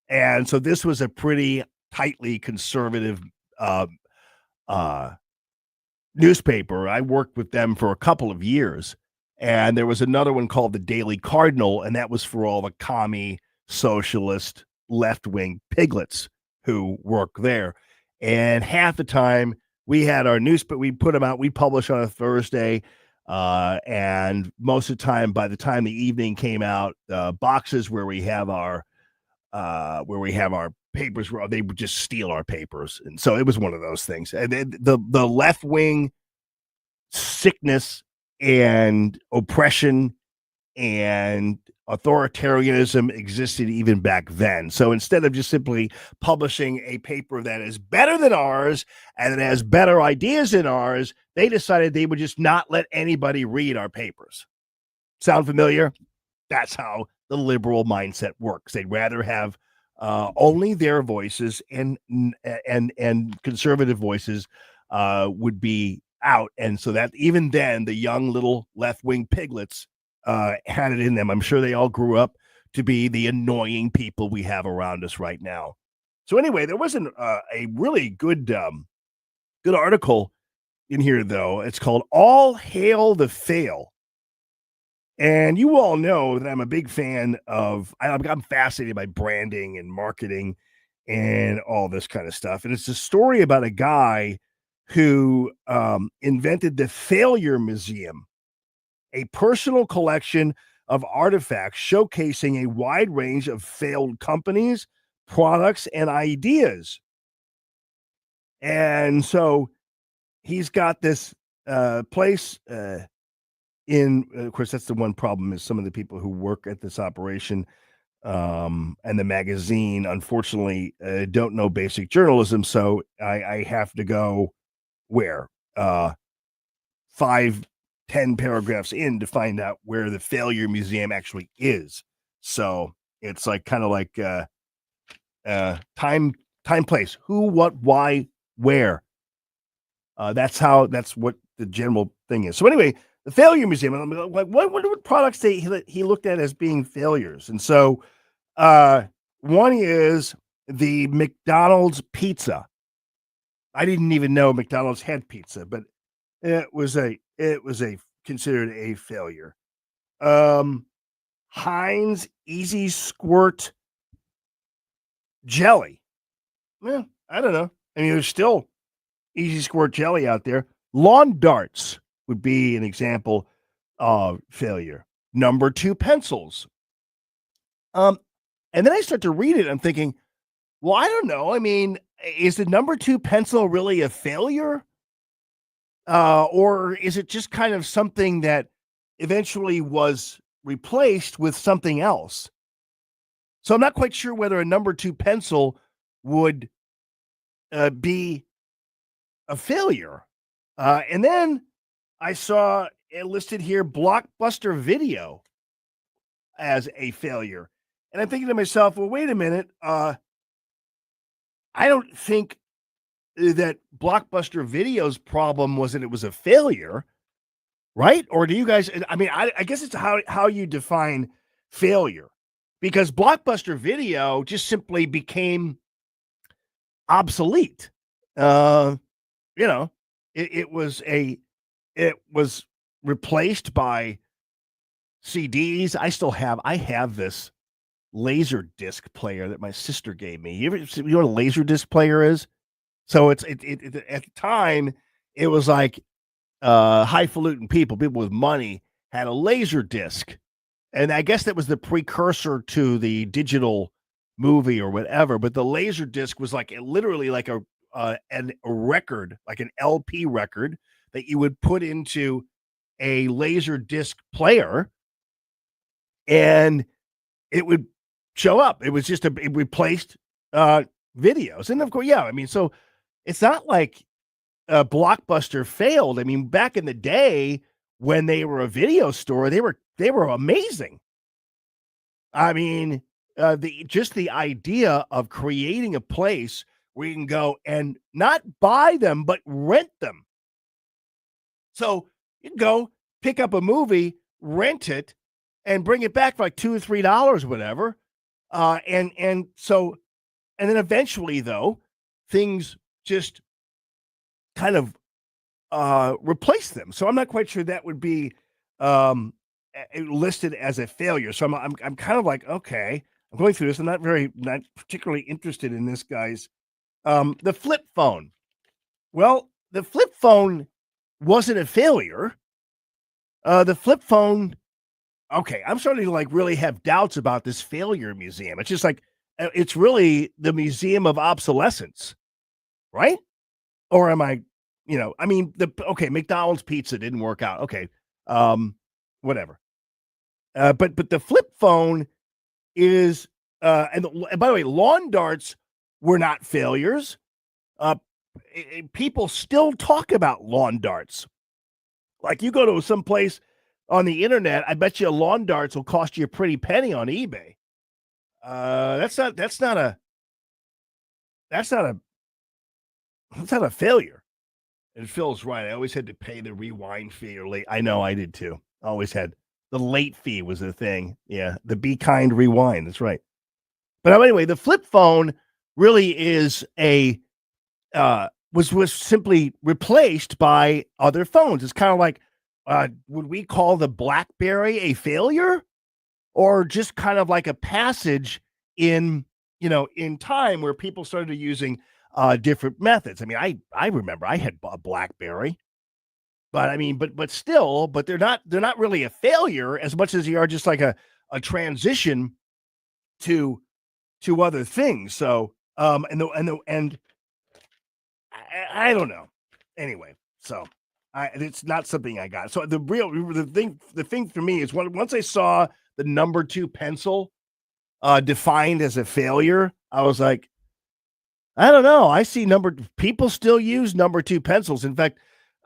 And so this was a pretty tightly conservative newspaper. I worked with them for a couple of years. And there was another one called the Daily Cardinal, and that was for all the commie, socialist, left-wing piglets who work there. And half the time we had our newspaper, we put them out, we publish on a Thursday. And most of the time, by the time the evening came out, boxes where we have our papers, they would just steal our papers. And so it was one of those things. And then the left-wing sickness and oppression and authoritarianism existed even back then. So instead of just simply publishing a paper that is better than ours and that has better ideas than ours, they decided they would just not let anybody read our papers. Sound familiar? That's how the liberal mindset works. They'd rather have only their voices, and conservative voices would be out. And so that even then, the young little left-wing piglets had it in them. I'm sure they all grew up to be the annoying people we have around us right now. So anyway, there wasn't a really good article in here, though. It's called All Hail the Fail. And you all know that I'm a big fan of, I'm fascinated by branding and marketing and all this kind of stuff. And it's a story about a guy who invented the Failure Museum, a personal collection of artifacts showcasing a wide range of failed companies, products, and ideas. And so he's got this place of course, that's the one problem, is some of the people who work at this operation and the magazine, unfortunately, don't know basic journalism. So I have to go where 5-10 paragraphs in to find out where the Failure Museum actually is. So it's like kind of like time, place, who, what, why, where. That's what the general thing is. So anyway, the Failure Museum, and I'm like, what products he looked at as being failures? And so one is the McDonald's pizza. I didn't even know McDonald's had pizza, but it was considered a failure. Heinz Easy Squirt jelly. Well, I don't know. I mean, there's still Easy Squirt jelly out there. Lawn darts would be an example of failure. Number 2 pencils. And then I start to read it. I'm thinking, well, I don't know. I mean, is the number 2 pencil really a failure? Or is it just kind of something that eventually was replaced with something else? So I'm not quite sure whether a number 2 pencil would be a failure. And then I saw it listed here, Blockbuster Video, as a failure. And I'm thinking to myself, well, wait a minute. I don't think that Blockbuster Video's problem was that it was a failure, right? Or do you guys, I mean, I guess it's how you define failure, because Blockbuster Video just simply became obsolete. it was replaced by CDs. I have this laser disc player that my sister gave me. You know what a laser disc player is? So it at the time it was like highfalutin people with money had a laser disc, and I guess that was the precursor to the digital movie or whatever. But the laser disc was like literally like a record, like an LP record that you would put into a laser disc player, and it would show up. It was just it replaced videos, and of course, yeah. I mean, so it's not like Blockbuster failed. I mean, back in the day when they were a video store, they were amazing. I mean, the idea of creating a place where you can go and not buy them but rent them. So you can go pick up a movie, rent it, and bring it back for like $2 or $3, whatever. And then eventually, though, things just kind of replace them. So I'm not quite sure that would be listed as a failure. So I'm kind of like, okay, I'm going through this. I'm not particularly interested in this, guys. The flip phone. Well, the flip phone wasn't a failure. The flip phone. Okay, I'm starting to like really have doubts about this failure museum. It's just like it's really the museum of obsolescence, right? Or am I? I mean, McDonald's pizza didn't work out. Okay, whatever. But the flip phone is, and by the way, lawn darts were not failures. People still talk about lawn darts. Like you go to some place on the internet, I bet you lawn darts will cost you a pretty penny on eBay. That's not a failure. And Phil's right. I always had to pay the rewind fee or late. I know I did too. Always had the late fee was the thing. Yeah, the Be Kind rewind. That's right. But anyway, the flip phone really is was simply replaced by other phones. It's kind of like, would we call the BlackBerry a failure, or just kind of like a passage in time where people started using different methods? I mean, I remember I had a BlackBerry, but I mean, but they're not really a failure as much as they are just like a transition to other things. So and I don't know. Anyway, so it's not something I got. So the thing for me is once I saw the number 2 pencil defined as a failure, I was like, I don't know. I see people still use number 2 pencils. In fact,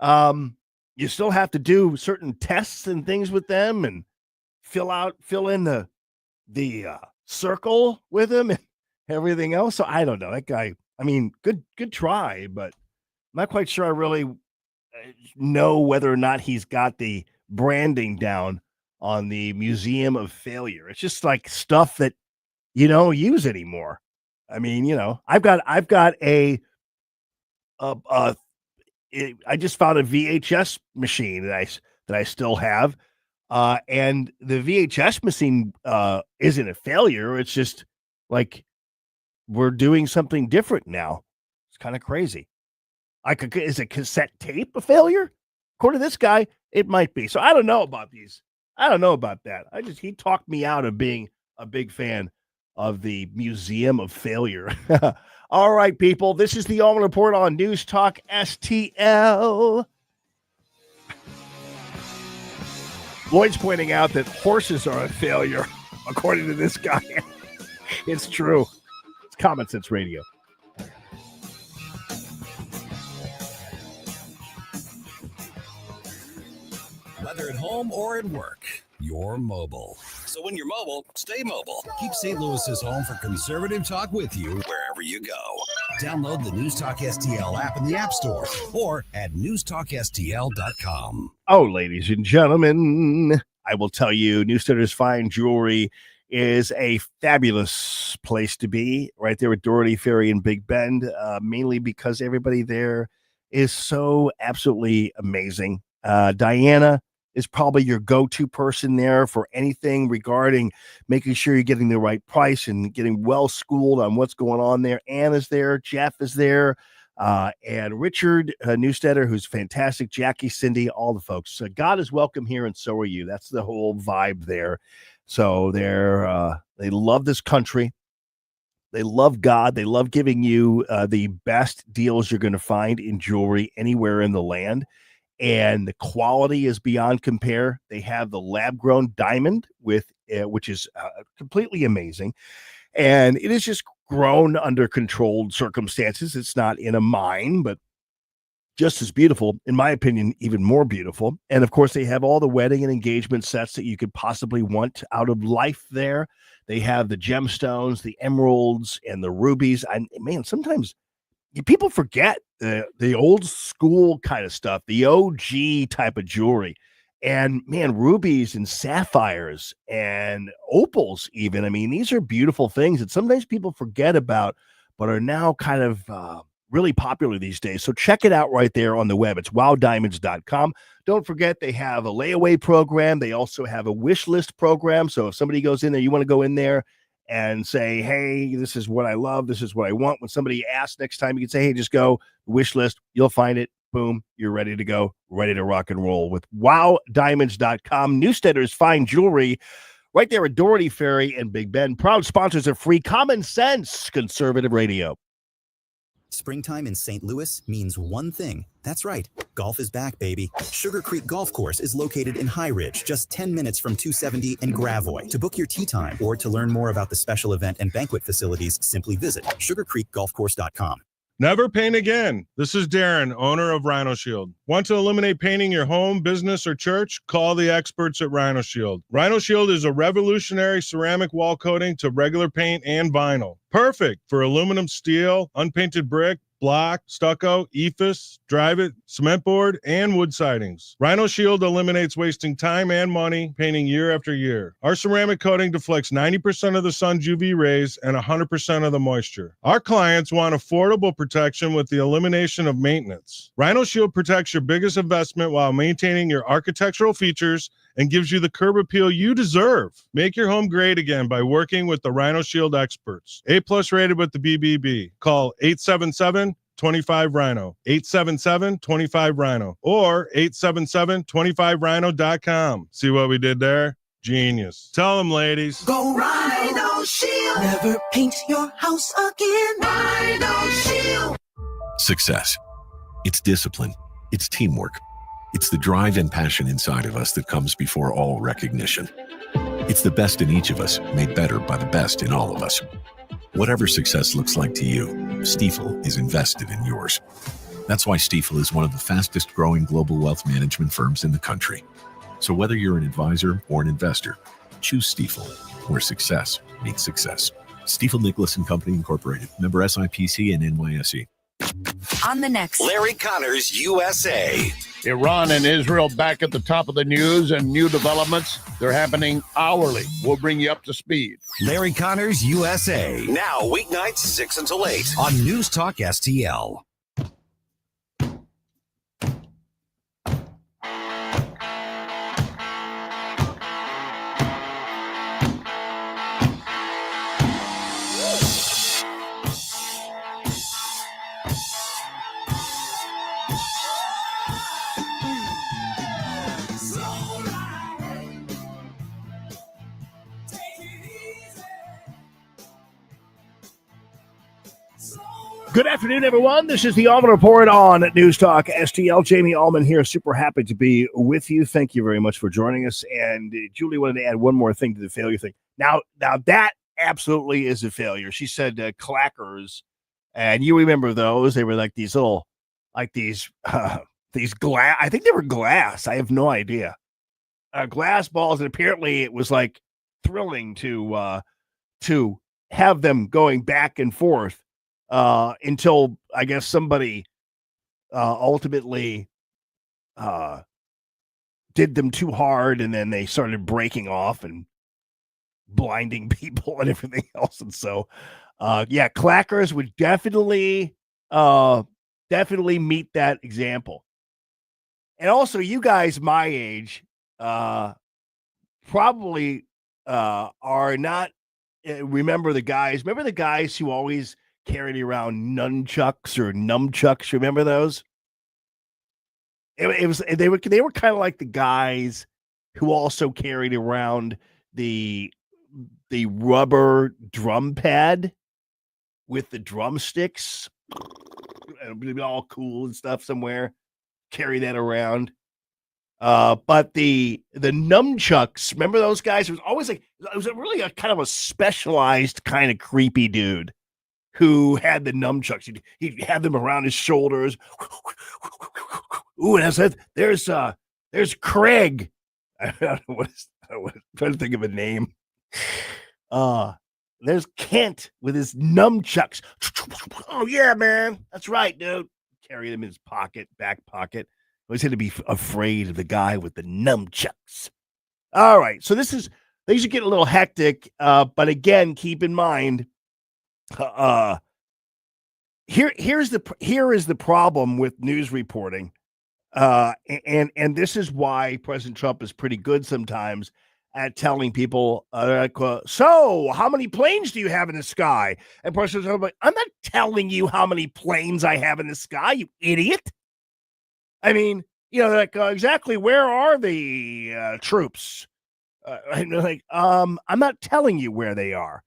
you still have to do certain tests and things with them and fill in the circle with them and everything else. So I don't know. That guy, I mean, good try, but I'm not quite sure I really know whether or not he's got the branding down on the Museum of Failure. It's just like stuff that you don't use anymore. I mean, I've got I just found a VHS machine that I still have, and the VHS machine isn't a failure. It's just like we're doing something different now. It's kind of crazy. Is a cassette tape a failure? According to this guy, it might be. So I don't know about these. I don't know about that. He talked me out of being a big fan of the Museum of Failure. All right, people. This is the Allman Report on News Talk STL. Lloyd's pointing out that horses are a failure, according to this guy. It's true. It's Common Sense Radio. Whether at home or at work, you're mobile. So when you're mobile, stay mobile. Keep St. Louis's home for conservative talk with you wherever you go. Download the News Talk STL app in the App Store or at newstalkstl.com. Oh, ladies and gentlemen, I will tell you, Newsteader's Fine Jewelry is a fabulous place to be right there at Doherty Ferry in Big Bend, mainly because everybody there is so absolutely amazing. Diana is probably your go-to person there for anything regarding making sure you're getting the right price and getting well schooled on what's going on there. Ann is there, Jeff is there, and Richard Newstetter, who's fantastic, Jackie, Cindy, all the folks. God is welcome here, and so are you. That's the whole vibe there. So they love this country. They love God. They love giving you the best deals you're going to find in jewelry anywhere in the land. And the quality is beyond compare. They have the lab-grown diamond which is completely amazing. And it is just grown under controlled circumstances. It's not in a mine, but just as beautiful, in my opinion, even more beautiful. And of course, they have all the wedding and engagement sets that you could possibly want out of life there. They have the gemstones, the emeralds, and the rubies. Man, sometimes people forget the old school kind of stuff, the OG type of jewelry. And man, rubies and sapphires and opals, even. I mean, these are beautiful things that sometimes people forget about, but are now kind of really popular these days. So check it out right there on the web. It's wowdiamonds.com. Don't forget, they have a layaway program. They also have a wish list program. So if somebody goes in there, you want to go in there and say, hey, this is what I love. This is what I want. When somebody asks next time, you can say, hey, just go wish list. You'll find it. Boom. You're ready to go, ready to rock and roll with wowdiamonds.com. Newstetter's fine jewelry right there at Doherty Ferry and Big Bend. Proud sponsors of Free Common Sense Conservative Radio. Springtime in St. Louis means one thing. That's right. Golf is back, baby. Sugar Creek Golf Course is located in High Ridge, just 10 minutes from 270 and Gravois. To book your tee time or to learn more about the special event and banquet facilities, simply visit sugarcreekgolfcourse.com. Never paint again. This is Darren, owner of Rhino Shield. Want to eliminate painting your home, business, or church? Call the experts at Rhino Shield. Rhino Shield is a revolutionary ceramic wall coating to regular paint and vinyl. Perfect for aluminum, steel, unpainted brick, block, stucco, ephes, drive-it, cement board, and wood sidings. Rhino Shield eliminates wasting time and money painting year after year. Our ceramic coating deflects 90% of the sun's UV rays and 100% of the moisture. Our clients want affordable protection with the elimination of maintenance. Rhino Shield protects your biggest investment while maintaining your architectural features and gives you the curb appeal you deserve. Make your home great again by working with the Rhino Shield experts. A+ rated with the BBB. Call 877-25-RHINO, 877-25-RHINO, or 877-25rhino.com. See what we did there? Genius. Tell them, ladies. Go Rhino Shield. Never paint your house again. Rhino Shield. Success. It's discipline. It's teamwork. It's the drive and passion inside of us that comes before all recognition. It's the best in each of us, made better by the best in all of us. Whatever success looks like to you, Stifel is invested in yours. That's why Stifel is one of the fastest growing global wealth management firms in the country. So whether you're an advisor or an investor, choose Stifel, where success meets success. Stifel Nicholas and Company Incorporated, member SIPC and NYSE. On the next Larry Connors USA. Iran and Israel back at the top of the news, and new developments, they're happening hourly. We'll bring you up to speed. Larry Connors USA. Now, weeknights 6 until 8 on News Talk STL. Good afternoon, everyone. This is the Allman Report on News Talk STL. Jamie Allman here. Super happy to be with you. Thank you very much for joining us. And Julie wanted to add one more thing to the failure thing. Now that absolutely is a failure. She said clackers, and you remember those. They were like these little, like these glass. I think they were glass. I have no idea. Glass balls, and apparently it was like thrilling to have them going back and forth. Until I guess somebody ultimately did them too hard, and then they started breaking off and blinding people and everything else. And so, clackers would definitely definitely meet that example. And also, you guys my age probably are not remember the guys who always carried around nunchucks or numchucks. Remember those? It was they were kind of like the guys who also carried around the rubber drum pad with the drumsticks. It'll be all cool and stuff somewhere. Carry that around. But the nunchucks, remember those guys? It was always like it was really a kind of a specialized kind of creepy dude who had the nunchucks. He'd have them around his shoulders. Ooh, and there's Craig. I don't know I'm trying to think of a name. There's Kent with his nunchucks. Oh yeah, man, that's right, dude. Carry them in his back pocket. Always had to be afraid of the guy with the nunchucks. All right, so things are getting a little hectic, but again, keep in mind, here is the problem with news reporting, and this is why President Trump is pretty good sometimes at telling people, so how many planes do you have in the sky? And President Trump, I'm not telling you how many planes I have in the sky, you idiot. I mean, exactly where are the troops? I'm not telling you where they are.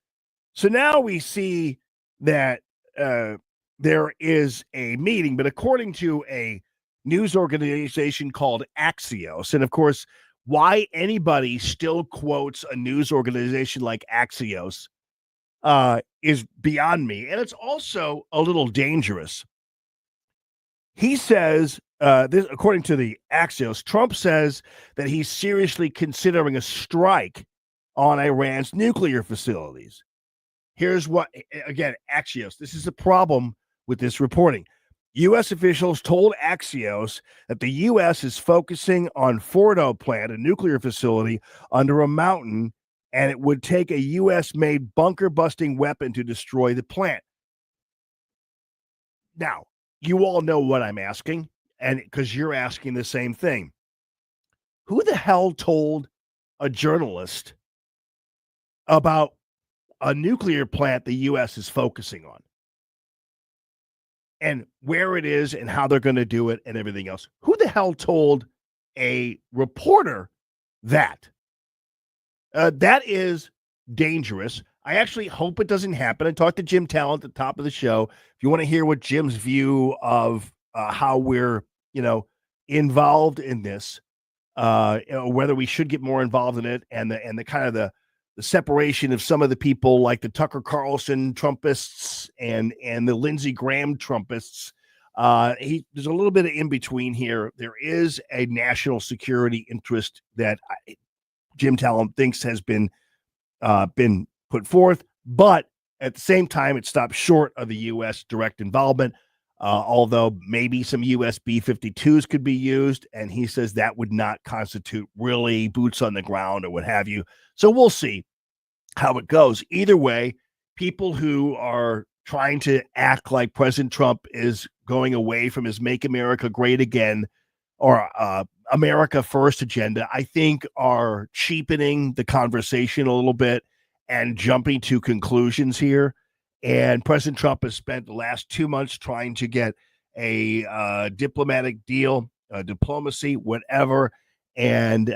So now we see that there is a meeting, but according to a news organization called Axios, and of course, why anybody still quotes a news organization like Axios is beyond me. And it's also a little dangerous. He says, this, according to the Axios, Trump says that he's seriously considering a strike on Iran's nuclear facilities. Here's what, again, Axios, this is a problem with this reporting. U.S. officials told Axios that the U.S. is focusing on Fordo plant, a nuclear facility under a mountain, and it would take a U.S.-made bunker-busting weapon to destroy the plant. Now, you all know what I'm asking, and because you're asking the same thing. Who the hell told a journalist about a nuclear plant the U.S. is focusing on? And where it is and how they're going to do it and everything else. Who the hell told a reporter that? That is dangerous. I actually hope it doesn't happen. I talked to Jim Talent at the top of the show. If you want to hear what Jim's view of how we're, involved in this, whether we should get more involved in it, and the kind of the separation of some of the people like the Tucker Carlson Trumpists and the Lindsey Graham Trumpists. There's a little bit of in between here. There is a national security interest that Jim Talent thinks has been put forth, but at the same time, it stops short of the U.S. direct involvement. Although maybe some U.S. B-52s could be used, and he says that would not constitute really boots on the ground or what have you. So we'll see how it goes. Either way, people who are trying to act like President Trump is going away from his Make America Great Again or America First agenda, I think are cheapening the conversation a little bit and jumping to conclusions here. And President Trump has spent the last 2 months trying to get a diplomatic deal, diplomacy, whatever. And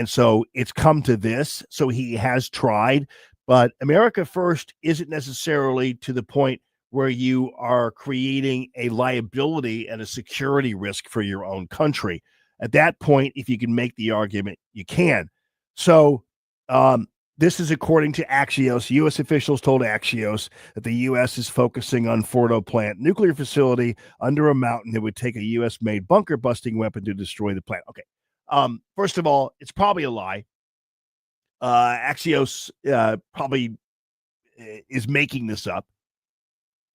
so it's come to this. So he has tried, but America First isn't necessarily to the point where you are creating a liability and a security risk for your own country. At that point, if you can make the argument, you can. So, this is according to Axios. U.S. officials told Axios that the U.S. is focusing on Fordo plant, nuclear facility under a mountain that would take a U.S.-made bunker-busting weapon to destroy the plant. Okay. First of all, it's probably a lie. Axios probably is making this up.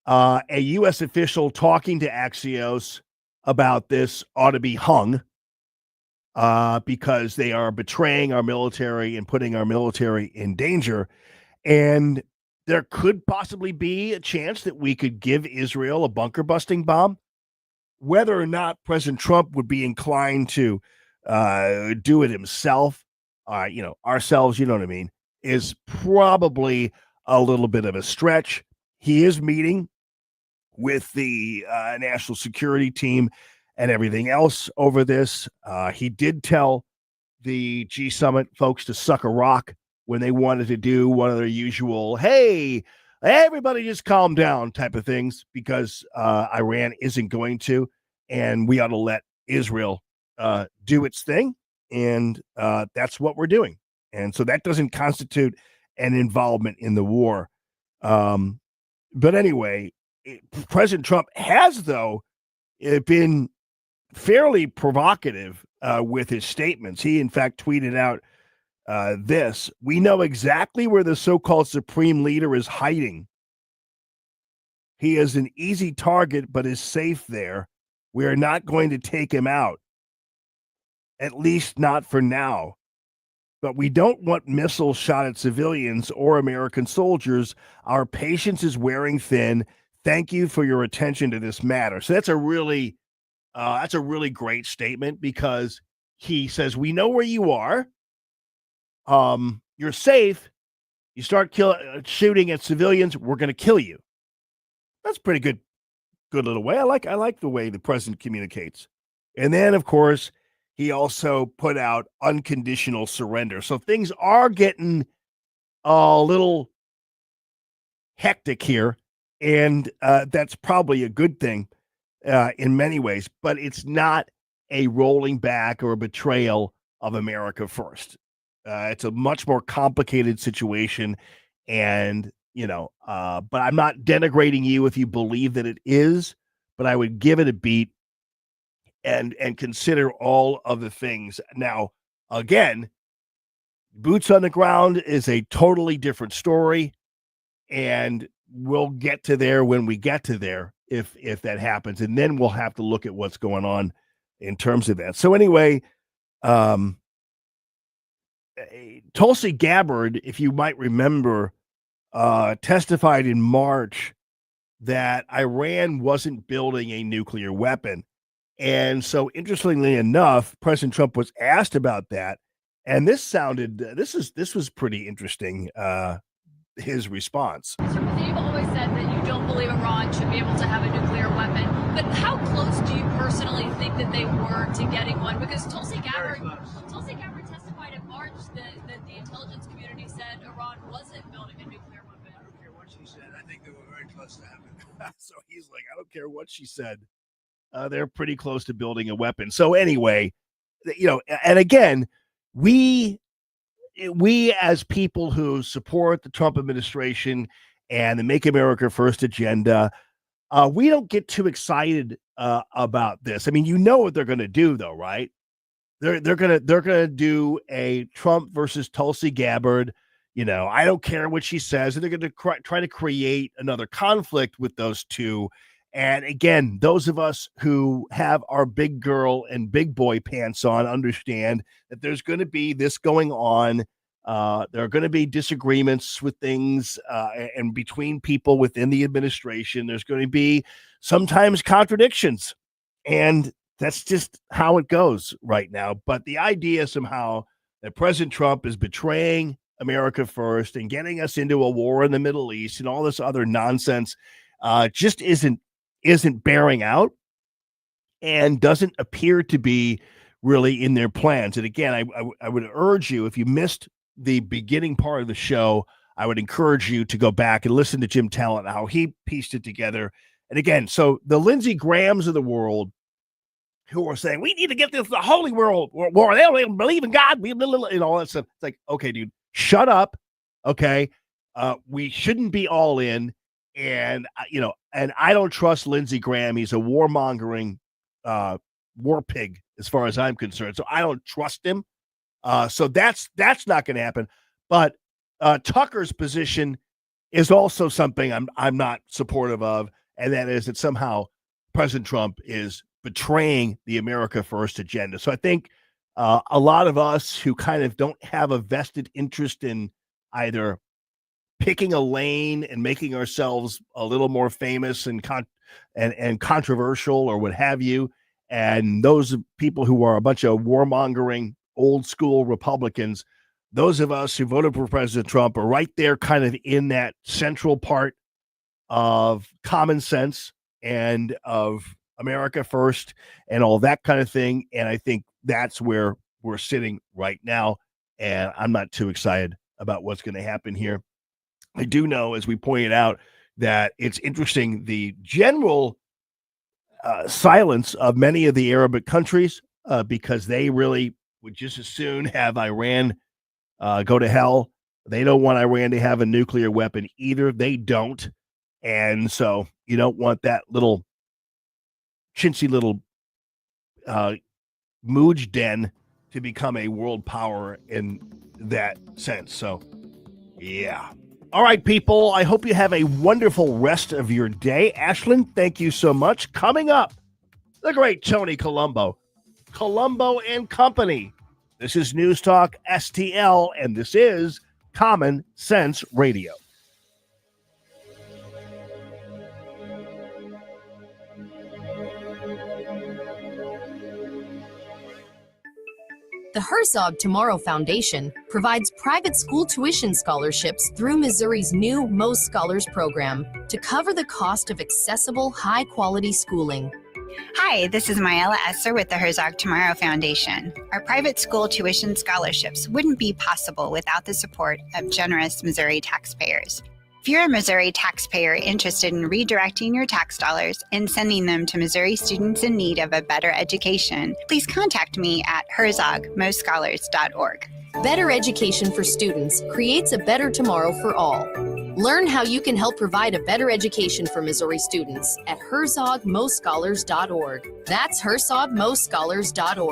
A U.S. official talking to Axios about this ought to be hung. Because they are betraying our military and putting our military in danger. And there could possibly be a chance that we could give Israel a bunker busting bomb. whether or not President Trump would be inclined to do it himself, ourselves, you know what I mean, is probably a little bit of a stretch. He is meeting with the national security team and everything else over this. He did tell the G Summit folks to suck a rock when they wanted to do one of their usual, hey, everybody just calm down type of things, because Iran isn't going to, and we ought to let Israel do its thing. And that's what we're doing. And so that doesn't constitute an involvement in the war. But anyway, President Trump has, though, been fairly provocative with his statements. He, in fact, tweeted out this: "We know exactly where the so-called supreme leader is hiding. He is an easy target, but is safe there. We are not going to take him out, at least not for now. But we don't want missiles shot at civilians or American soldiers. Our patience is wearing thin. Thank you for your attention to this matter." So that's a really great statement, because he says, we know where you are. You're safe. You start shooting at civilians, we're going to kill you. That's pretty good little way. I like the way the president communicates. And then, of course, he also put out unconditional surrender. So things are getting a little hectic here, and that's probably a good thing in many ways, but it's not a rolling back or a betrayal of America first. It's a much more complicated situation, and but I'm not denigrating you if you believe that it is, but I would give it a beat and consider all of the things. Now, again, boots on the ground is a totally different story, and we'll get to there when we get to there, if that happens, and then we'll have to look at what's going on in terms of that. So anyway, Tulsi Gabbard, if you might remember, testified in March that Iran wasn't building a nuclear weapon. And so, interestingly enough, President Trump was asked about that, and this was pretty interesting. His response. Mr. President, you've always said that you don't believe Iran should be able to have a nuclear weapon, but how close do you personally think that they were to getting one? Because Tulsi Gabbard testified in March that the intelligence community said Iran wasn't building a nuclear weapon. I don't care what she said. I think they were very close to having it. So he's like, I don't care what she said. They're pretty close to building a weapon. So anyway, and again, we as people who support the Trump administration and the Make America First agenda, we don't get too excited about this. I mean, you know what they're going to do, though, right? They're gonna do a Trump versus Tulsi Gabbard. I don't care what she says, and they're going to try to create another conflict with those two. And again, those of us who have our big girl and big boy pants on understand that there's going to be this going on. There are going to be disagreements with things and between people within the administration. There's going to be sometimes contradictions, and that's just how it goes right now. But the idea somehow that President Trump is betraying America first and getting us into a war in the Middle East and all this other nonsense just isn't bearing out and doesn't appear to be really in their plans. And again, I would urge you, if you missed the beginning part of the show, I would encourage you to go back and listen to Jim Talent, how he pieced it together. And again, so the Lindsey Grahams of the world who are saying, we need to get this the holy world war. They don't even believe in God. And all that stuff. It's like, okay, dude, shut up. Okay. We shouldn't be all in. And, and I don't trust Lindsey Graham. He's a warmongering war pig as far as I'm concerned. So I don't trust him. So that's not going to happen. But Tucker's position is also something I'm not supportive of. And that is that somehow President Trump is betraying the America First agenda. So I think a lot of us who kind of don't have a vested interest in either picking a lane and making ourselves a little more famous and and controversial or what have you. And those people who are a bunch of warmongering, old school Republicans, those of us who voted for President Trump are right there kind of in that central part of common sense and of America first and all that kind of thing. And I think that's where we're sitting right now. And I'm not too excited about what's going to happen here. I do know, as we pointed out, that it's interesting, the general silence of many of the Arabic countries, because they really would just as soon have Iran go to hell. They don't want Iran to have a nuclear weapon either. They don't. And so you don't want that little chintzy little mooj den to become a world power in that sense. So, yeah. All right, people, I hope you have a wonderful rest of your day. Ashlyn, thank you so much. Coming up, the great Tony Colombo and Company. This is News Talk STL, and this is Common Sense Radio. The Herzog Tomorrow Foundation provides private school tuition scholarships through Missouri's new Most Scholars program to cover the cost of accessible, high-quality schooling. Hi, this is Myella Esser with the Herzog Tomorrow Foundation. Our private school tuition scholarships wouldn't be possible without the support of generous Missouri taxpayers. If you're a Missouri taxpayer interested in redirecting your tax dollars and sending them to Missouri students in need of a better education, please contact me at herzogmostscholars.org. Better education for students creates a better tomorrow for all. Learn how you can help provide a better education for Missouri students at herzogmostscholars.org. That's herzogmostscholars.org.